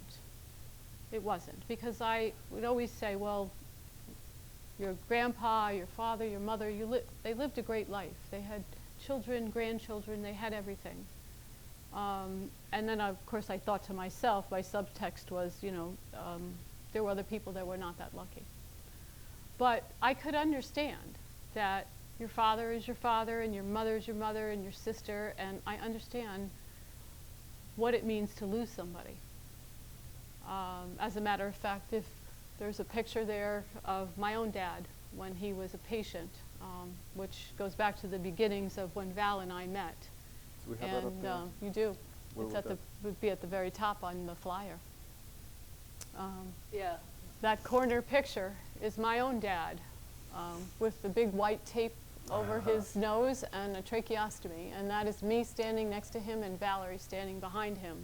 Speaker 3: It wasn't, because I would always say, well, your grandpa, your father, your mother, they lived a great life. They had children, grandchildren, they had everything. And then, of course, I thought to myself, my subtext was, you know, there were other people that were not that lucky. But I could understand that your father is your father, and your mother is your mother, and your sister, and I understand what it means to lose somebody. As a matter of fact, if there's a picture there of my own dad when he was a patient, which goes back to the beginnings of when Val and I met.
Speaker 2: Do we have that up there?
Speaker 3: You do.
Speaker 2: Where
Speaker 3: It would be at the very top on the flyer.
Speaker 4: Yeah.
Speaker 3: That corner picture is my own dad. with the big white tape over his nose and a tracheostomy. And that is me standing next to him and Valery standing behind him.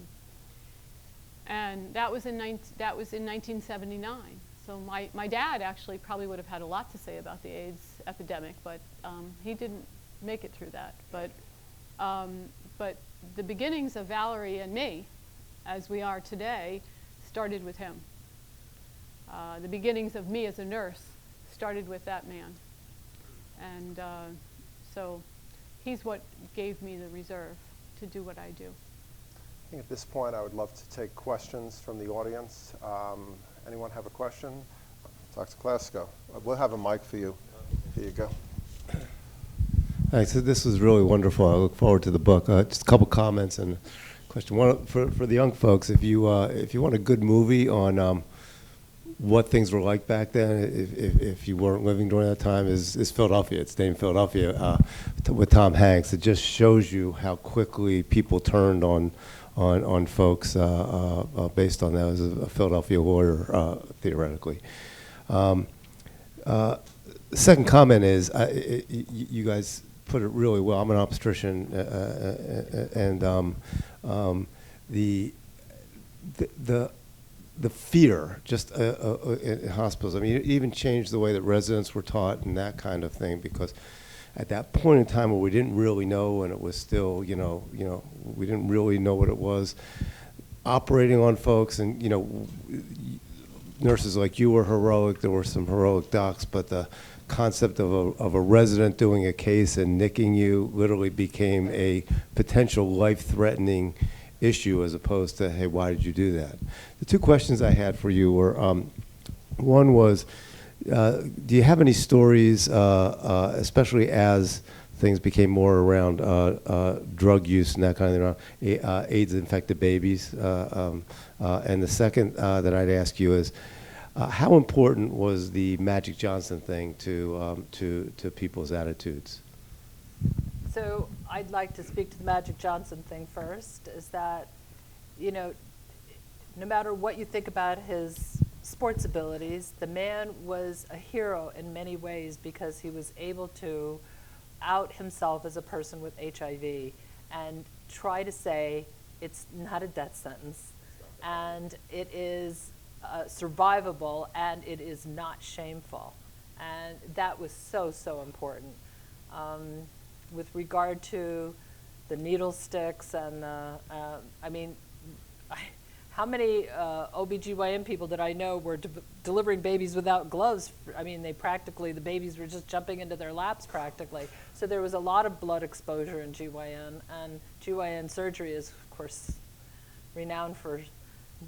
Speaker 3: And that was in 1979. So my dad actually probably would have had a lot to say about the AIDS epidemic, but he didn't make it through that. But the beginnings of Valery and me, as we are today, started with him. The beginnings of me as a nurse started with that man. And so he's what gave me the reserve to do what I do.
Speaker 2: I think at this point I would love to take questions from the audience. Anyone have a question? Dr. Klasko. We'll have a mic for you. Here you go.
Speaker 5: Thanks. So this was really wonderful. I look forward to the book. Just a couple comments and a question. One for the young folks, if you want a good movie on what things were like back then, if you weren't living during that time, is Philadelphia. It's named Philadelphia with Tom Hanks. It just shows you how quickly people turned on folks based on that. As a Philadelphia lawyer, theoretically. Second comment is, you guys put it really well. I'm an obstetrician, and the fear just in hospitals. I mean, it even changed the way that residents were taught and that kind of thing, because at that point in time where we didn't really know, and it was still, we didn't really know what it was, operating on folks, and nurses like you were heroic. There were some heroic docs, but the concept of a resident doing a case and nicking you literally became a potential life-threatening issue, as opposed to, hey, why did you do that? The two questions I had for you were, one was, do you have any stories, especially as things became more around drug use and that kind of thing, AIDS-infected babies? And the second that I'd ask you is, how important was the Magic Johnson thing to people's attitudes?
Speaker 4: So I'd like to speak to the Magic Johnson thing first, is that, no matter what you think about his sports abilities, the man was a hero in many ways because he was able to out himself as a person with HIV and try to say it's not a death sentence, and it is survivable, and it is not shameful. And that was so, so important. With regard to the needle sticks and how many OBGYN people that I know were delivering babies without gloves? I mean, the babies were just jumping into their laps practically. So there was a lot of blood exposure in GYN, and GYN surgery is, of course, renowned for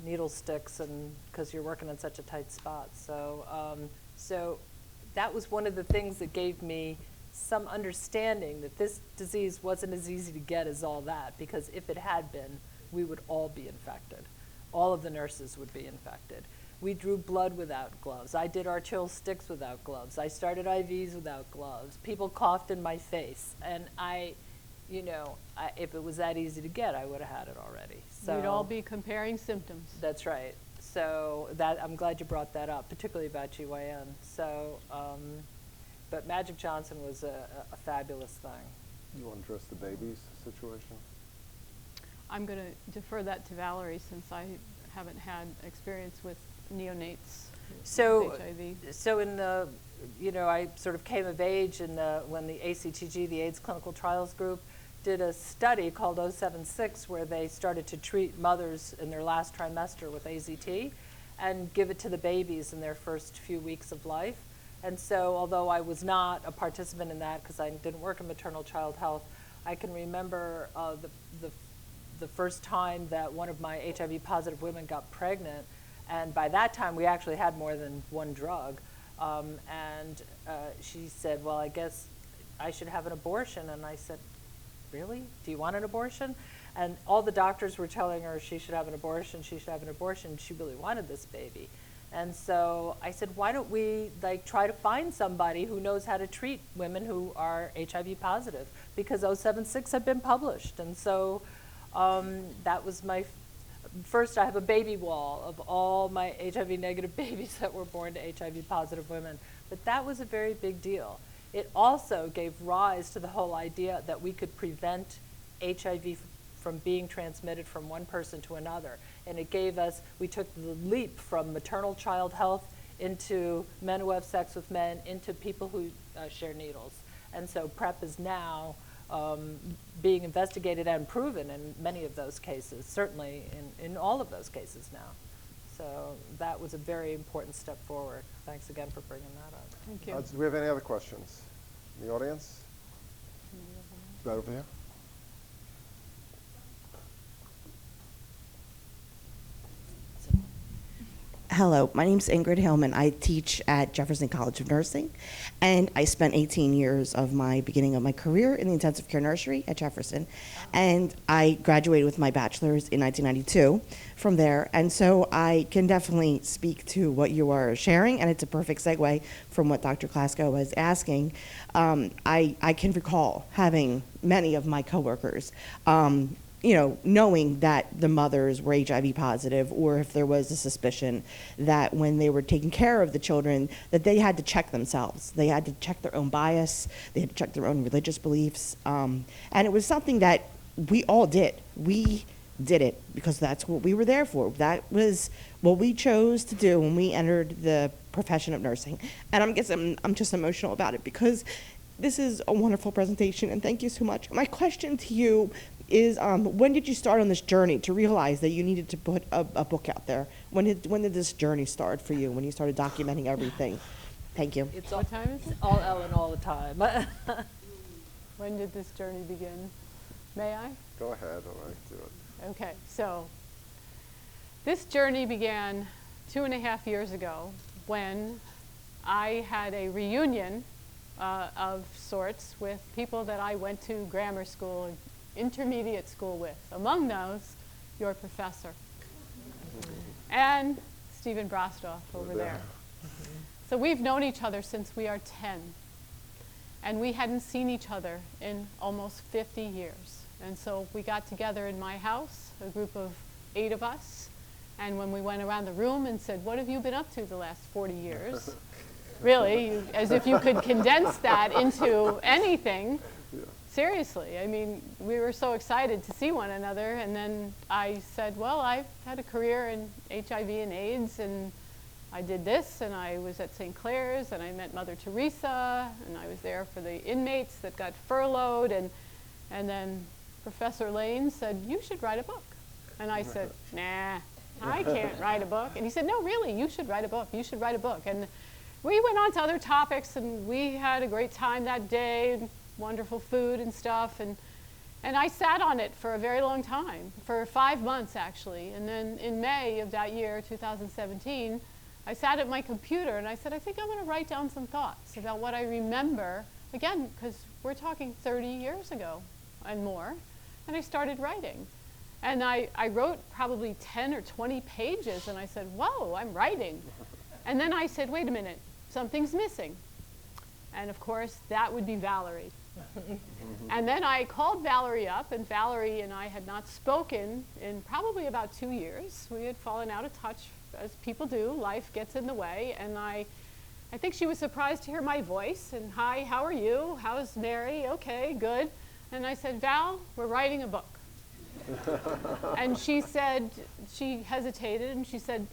Speaker 4: needle sticks, and because you're working in such a tight spot. So that was one of the things that gave me some understanding that this disease wasn't as easy to get as all that, because if it had been, we would all be infected. All of the nurses would be infected. We drew blood without gloves. I did arterial sticks without gloves. I started IVs without gloves. People coughed in my face, and if it was that easy to get, I would have had it already. So
Speaker 3: we'd all be comparing symptoms.
Speaker 4: That's right. So I'm glad you brought that up, particularly about GYN. So, but Magic Johnson was a fabulous thing.
Speaker 2: You want to address the babies situation?
Speaker 3: I'm going to defer that to Valery, since I haven't had experience with neonates with HIV.
Speaker 4: So in the, I sort of came of age when the ACTG, the AIDS Clinical Trials Group, did a study called 076 where they started to treat mothers in their last trimester with AZT and give it to the babies in their first few weeks of life. And so although I was not a participant in that because I didn't work in maternal child health, I can remember the first time that one of my HIV positive women got pregnant, and by that time we actually had more than one drug, and she said, well, I guess I should have an abortion. And I said, really? Do you want an abortion? And all the doctors were telling her she should have an abortion, she should have an abortion. She really wanted this baby. And so I said, why don't we try to find somebody who knows how to treat women who are HIV positive? Because 076 had been published. And so that was my first I have a baby wall of all my HIV negative babies that were born to HIV positive women. But that was a very big deal. It also gave rise to the whole idea that we could prevent HIV from being transmitted from one person to another. And it gave us, we took the leap from maternal child health into men who have sex with men, into people who share needles. And so PrEP is now being investigated and proven in many of those cases, certainly in all of those cases now. So that was a very important step forward. Thanks again for bringing that up.
Speaker 3: Thank you.
Speaker 2: Do we have any other questions in the audience? Right over here.
Speaker 6: Hello, my name's Ingrid Hillman. I teach at Jefferson College of Nursing, and I spent 18 years of my beginning of my career in the intensive care nursery at Jefferson, and I graduated with my bachelor's in 1992 from there, and so I can definitely speak to what you are sharing, and it's a perfect segue from what Dr. Klasko was asking. I can recall having many of my coworkers knowing that the mothers were HIV positive, or if there was a suspicion that when they were taking care of the children, that they had to check themselves. They had to check their own bias, they had to check their own religious beliefs. And it was something that we all did. We did it because that's what we were there for. That was what we chose to do when we entered the profession of nursing. And I'm just emotional about it because this is a wonderful presentation, and thank you so much. My question to you is, when did you start on this journey to realize that you needed to put a book out there? When did this journey start for you, when you started documenting everything? Thank you.
Speaker 4: It's
Speaker 3: What time is it?
Speaker 4: all Ellen all the time.
Speaker 3: When did this journey begin? May I?
Speaker 2: Go ahead, all right, do it.
Speaker 3: Okay, so this journey began 2.5 years ago when I had a reunion of sorts with people that I went to grammar school, intermediate school with. Among those, your professor. And Stephen Brostoff over there. So we've known each other since we are 10. And we hadn't seen each other in almost 50 years. And so we got together in my house, a group of 8 of us. And when we went around the room and said, what have you been up to the last 40 years? Really, as if you could condense that into anything. Seriously, I mean, we were so excited to see one another, and then I said, well, I've had a career in HIV and AIDS, and I did this, and I was at St. Clair's, and I met Mother Teresa, and I was there for the inmates that got furloughed, and then Professor Lane said, you should write a book. And I said, nah, I can't write a book. And he said, no, really, you should write a book. You should write a book. And we went on to other topics, and we had a great time that day. Wonderful food and stuff, and I sat on it for a very long time, for 5 months actually, and then in May of that year, 2017, I sat at my computer and I said, I think I'm going to write down some thoughts about what I remember, again, because we're talking 30 years ago and more, and I started writing. And I wrote probably 10 or 20 pages, and I said, whoa, I'm writing. And then I said, wait a minute, something's missing. And of course, that would be Valery. And then I called Valery up, and Valery and I had not spoken in probably about 2 years. We had fallen out of touch, as people do. Life gets in the way. And I think she was surprised to hear my voice. And hi, how are you? How's Mary? Okay, good. And I said, Val, we're writing a book. And she said, she hesitated, and she said,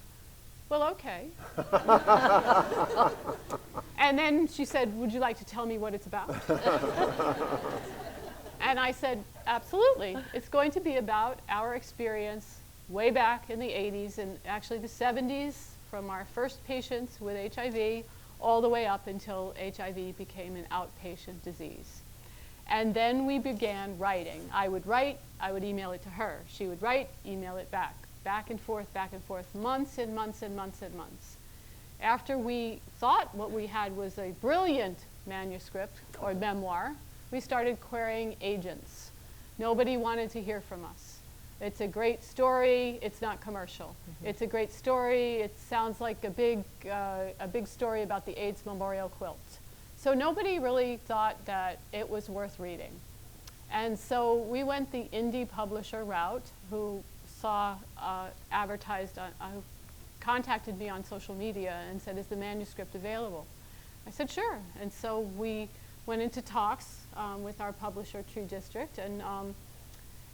Speaker 3: well, okay. And then she said, would you like to tell me what it's about? And I said, absolutely. It's going to be about our experience way back in the 80s and actually the 70s, from our first patients with HIV all the way up until HIV became an outpatient disease. And then we began writing. I would write, I would email it to her. She would write, email it back and forth, months and months and months and months. After we thought what we had was a brilliant manuscript or memoir, we started querying agents. Nobody wanted to hear from us. It's a great story, it's not commercial. It's a great story, it sounds like a big story about the AIDS memorial quilt. So nobody really thought that it was worth reading. And so we went the indie publisher route, who saw advertised, contacted me on social media and said, is the manuscript available? I said, sure. And so we went into talks with our publisher, Tree District, and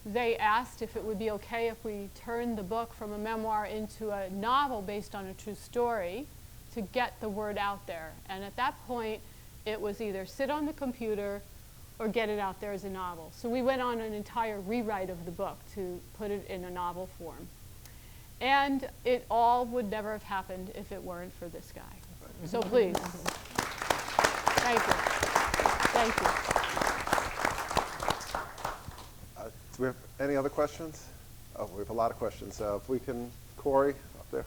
Speaker 3: they asked if it would be okay if we turned the book from a memoir into a novel based on a true story to get the word out there. And at that point, it was either sit on the computer or get it out there as a novel. So we went on an entire rewrite of the book to put it in a novel form. And it all would never have happened if it weren't for this guy. So please. Thank you. Thank you.
Speaker 2: Do we have any other questions? Oh, we have a lot of questions. If we can, Corey, up there.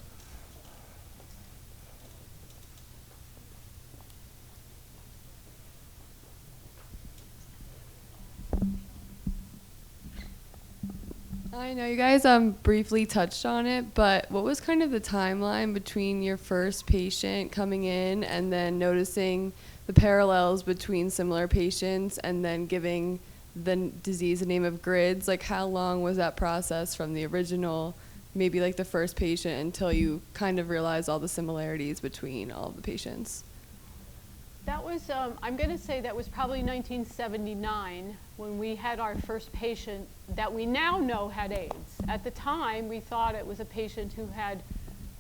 Speaker 7: I know you guys briefly touched on it, but what was kind of the timeline between your first patient coming in and then noticing the parallels between similar patients and then giving the disease a name of GRIDS? Like, how long was that process from the original, maybe like the first patient, until you kind of realized all the similarities between all of the patients?
Speaker 3: That was, I'm going to say that was probably 1979 when we had our first patient that we now know had AIDS. At the time, we thought it was a patient who had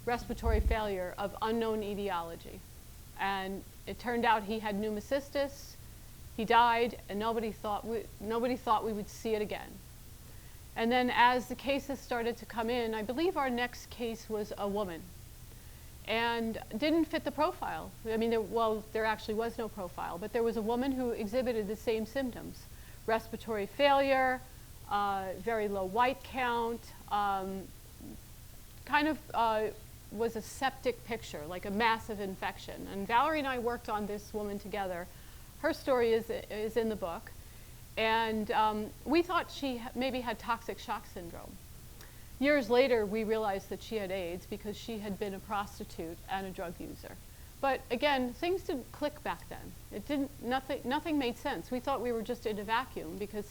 Speaker 3: respiratory failure of unknown etiology. And it turned out he had pneumocystis, he died, and nobody thought we would see it again. And then as the cases started to come in, I believe our next case was a woman. And didn't fit the profile. I mean, there actually was no profile, but there was a woman who exhibited the same symptoms. Respiratory failure, very low white count, kind of was a septic picture, like a massive infection. And Valerie and I worked on this woman together. Her story is in the book. And we thought she maybe had toxic shock syndrome. Years later, we realized that she had AIDS because she had been a prostitute and a drug user. But again, things didn't click back then. Nothing made sense. We thought we were just in a vacuum because,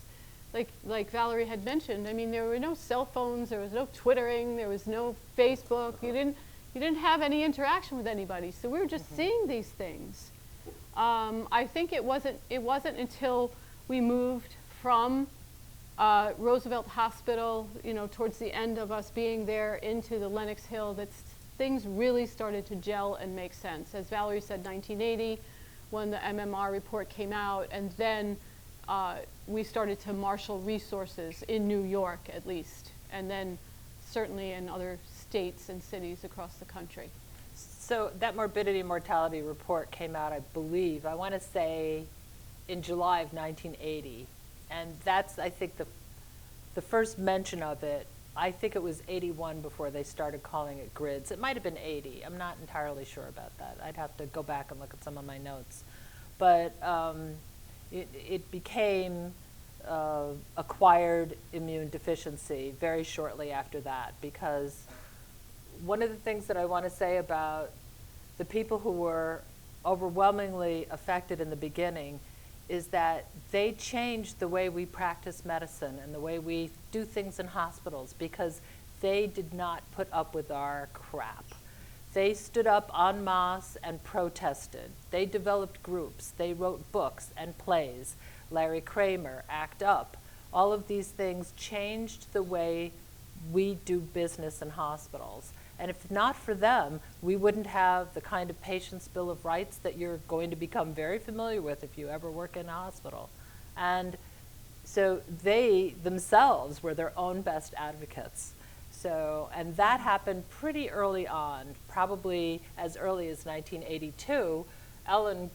Speaker 3: like Valerie had mentioned, I mean, there were no cell phones, there was no Twittering, there was no Facebook. You didn't have any interaction with anybody. So we were just seeing these things. I think it wasn't until we moved from Roosevelt Hospital, towards the end of us being there into the Lenox Hill, that things really started to gel and make sense. As Valerie said, 1980, when the MMR report came out, and then we started to marshal resources in New York, at least, and then certainly in other states and cities across the country.
Speaker 4: So that morbidity and mortality report came out, I believe, I want to say in July of 1980. And that's, I think, the first mention of it. I think it was 81 before they started calling it GRIDS. It might have been 80. I'm not entirely sure about that. I'd have to go back and look at some of my notes. But it became acquired immune deficiency very shortly after that, because one of the things that I want to say about the people who were overwhelmingly affected in the beginning is that they changed the way we practice medicine and the way we do things in hospitals, because they did not put up with our crap. They stood up en masse and protested. They developed groups. They wrote books and plays. Larry Kramer, ACT UP. All of these things changed the way we do business in hospitals. And if not for them, we wouldn't have the kind of patient's bill of rights that you're going to become very familiar with if you ever work in a hospital. And so they themselves were their own best advocates. So, and that happened pretty early on, probably as early as 1982. Ellen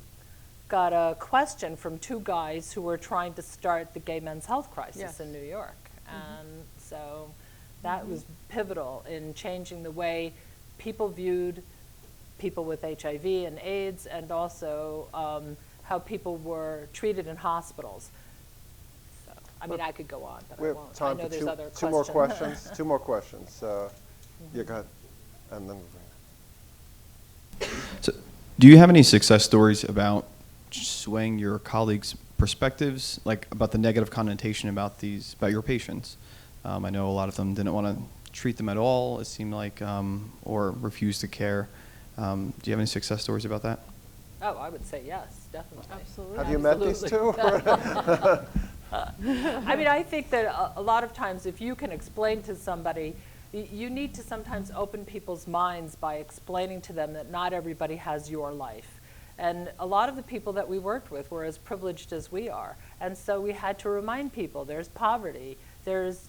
Speaker 4: got a question from two guys who were trying to start the gay men's health crisis in New York. And so that was pivotal in changing the way people viewed people with HIV and AIDS, and also how people were treated in hospitals. So, I mean, I could go on, but I won't.
Speaker 2: We have time for two more questions. Two more questions. Yeah, go ahead. And then
Speaker 8: So, do you have any success stories about swaying your colleagues' perspectives, like about the negative connotation about your patients? I know a lot of them didn't want to treat them at all, it seemed like, or refuse to care. Do you have any success stories about that?
Speaker 4: Oh, I would say yes, definitely.
Speaker 3: Absolutely.
Speaker 2: Have you met these two?
Speaker 4: I mean, I think that a lot of times if you can explain to somebody, you need to sometimes open people's minds by explaining to them that not everybody has your life. And a lot of the people that we worked with were as privileged as we are. And so we had to remind people there's poverty, there's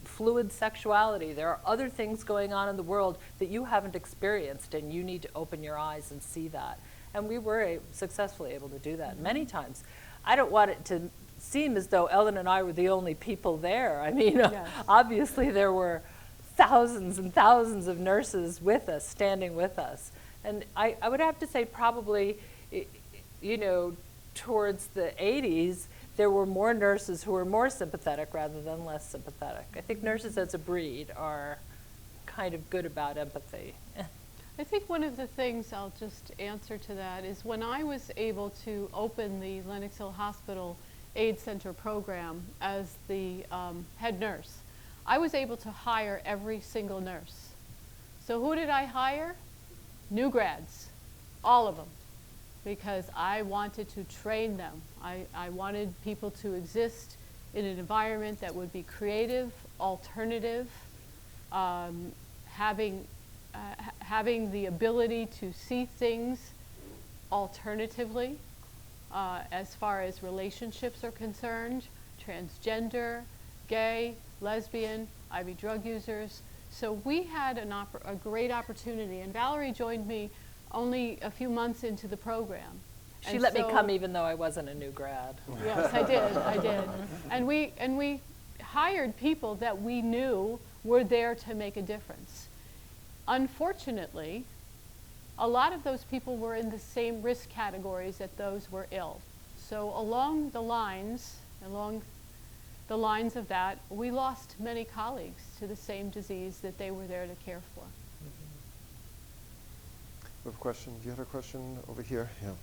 Speaker 4: fluid sexuality, there are other things going on in the world that you haven't experienced, and you need to open your eyes and see that. And we were successfully able to do that many times. I don't want it to seem as though Ellen and I were the only people there. I mean,
Speaker 3: Yes.
Speaker 4: obviously there were thousands and thousands of nurses with us, standing with us. And I would have to say probably, you know, towards the 80s, there were more nurses who were more sympathetic rather than less sympathetic. I think nurses as a breed are kind of good about empathy.
Speaker 3: I think one of the things I'll just answer to that is when I was able to open the Lenox Hill Hospital AIDS Center program as the head nurse, I was able to hire every single nurse. So who did I hire? New grads, all of them, because I wanted to train them. I wanted people to exist in an environment that would be creative, alternative, having the ability to see things alternatively as far as relationships are concerned, transgender, gay, lesbian, IV drug users. So we had a great opportunity, and Valerie joined me only a few months into the program.
Speaker 4: She let me come even though I wasn't a new grad.
Speaker 3: Yes, I did. And we hired people that we knew were there to make a difference. Unfortunately, a lot of those people were in the same risk categories that those were ill. So along the lines of that, we lost many colleagues to the same disease that they were there to care for.
Speaker 2: We have a question. You had a question over here? Yeah.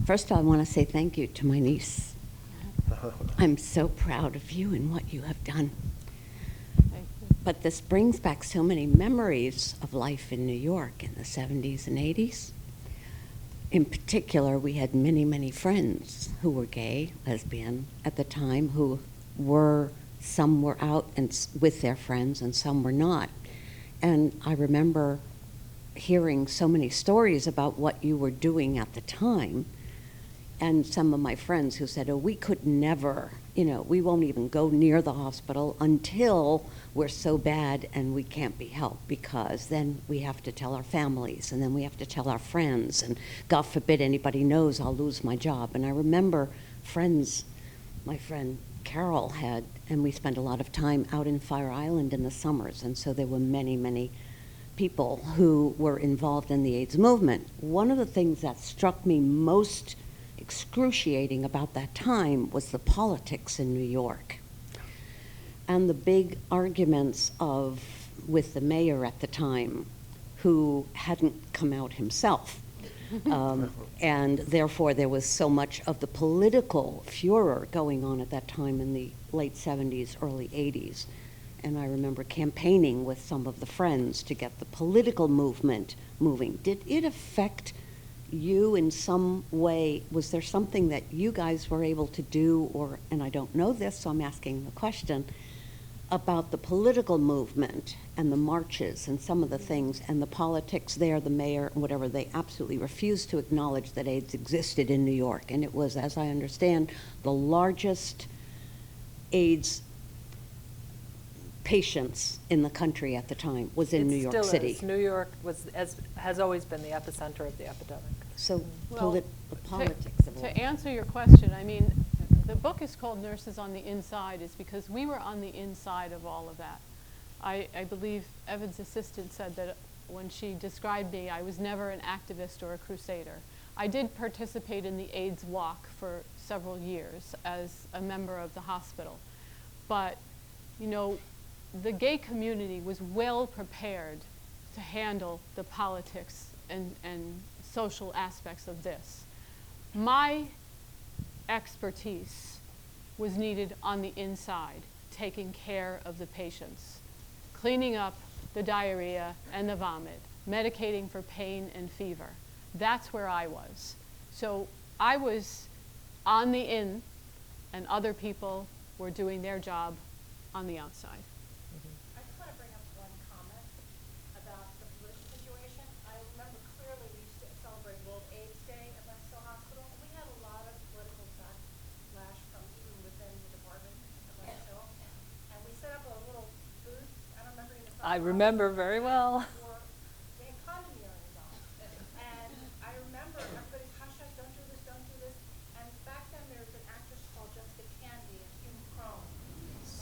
Speaker 9: First of all, I want to say thank you to my niece. I'm so proud of you and what you have done.
Speaker 3: Thank you.
Speaker 9: But this brings back so many memories of life in New York in the 70s and 80s. In particular, we had many, many friends who were gay, lesbian at the time, some were out and with their friends and some were not. And I remember hearing so many stories about what you were doing at the time, and some of my friends who said, oh, we could never, we won't even go near the hospital until we're so bad and we can't be helped, because then we have to tell our families, and then we have to tell our friends, and God forbid anybody knows, I'll lose my job. And I remember my friend Carol had, and we spent a lot of time out in Fire Island in the summers, and so there were many, many people who were involved in the AIDS movement. One of the things that struck me most excruciating about that time was the politics in New York and the big arguments with the mayor at the time, who hadn't come out himself. And therefore there was so much of the political furor going on at that time in the late 70s, early 80s. And I remember campaigning with some of the friends to get the political movement moving. Did it affect you in some way? Was there something that you guys were able to do, and I don't know this, so I'm asking the question, about the political movement and the marches and some of the things and the politics there, the mayor and whatever, they absolutely refused to acknowledge that AIDS existed in New York. And it was, as I understand, the largest AIDS patients in the country at the time was in New York City.
Speaker 4: Is. New York has always been the epicenter of the epidemic.
Speaker 9: So
Speaker 3: Well,
Speaker 9: the politics of all
Speaker 3: To answer your question, I mean, the book is called Nurses on the Inside is because we were on the inside of all of that. I believe Evan's assistant said that when she described me, I was never an activist or a crusader. I did participate in the AIDS walk for several years as a member of the hospital. But, the gay community was well prepared to handle the politics and social aspects of this. My expertise was needed on the inside, taking care of the patients, cleaning up the diarrhea and the vomit, medicating for pain and fever. That's where I was. So I was on the in, and other people were doing their job on the outside.
Speaker 10: I just want to bring up one comment about the pollution situation. I remember clearly we used to celebrate World AIDS Day at Lexington Hospital. We had a lot of political backlash from even within the department at Lexington. And we set up a little booth, I don't remember even.
Speaker 4: I remember very well.
Speaker 10: They had condom earrings on. And I remember everybody's, hush, hush, don't do this, don't do this. And back then there was an actress called Jessica Candy and Hugh Crone.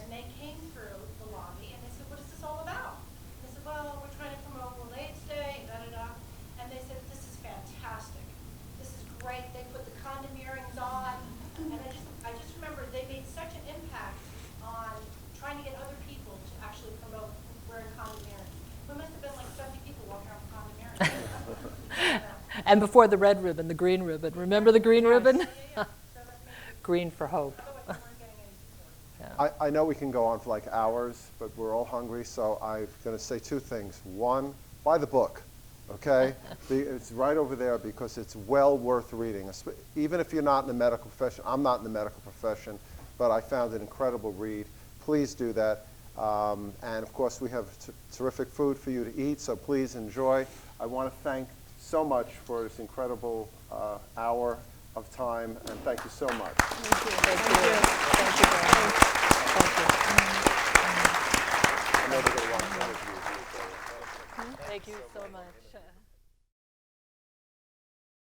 Speaker 10: And they came through the lobby and they said, what is this all about? They said, well, we're trying to promote World AIDS Day, and da-da-da. And they said, this is fantastic. This is great. They put the condom earrings on. And I just remember they made such an impact on trying to get other people to actually promote wearing condom earrings. We must have been like 70 people walking around with condom earrings.
Speaker 4: And before the red ribbon, the green ribbon. Remember the green ribbon?
Speaker 10: Yeah. So that made
Speaker 4: Green for hope.
Speaker 10: otherwise we weren't getting any support.
Speaker 2: I know we can go on for like hours, but we're all hungry, so I'm going to say two things. One, buy the book, okay? It's right over there because it's well worth reading. Even if you're not in the medical profession, I'm not in the medical profession, but I found it an incredible read. Please do that. And of course, we have terrific food for you to eat, so please enjoy. I want to thank so much for this incredible hour of time, and thank you so much.
Speaker 4: Thank you. Thank you very much.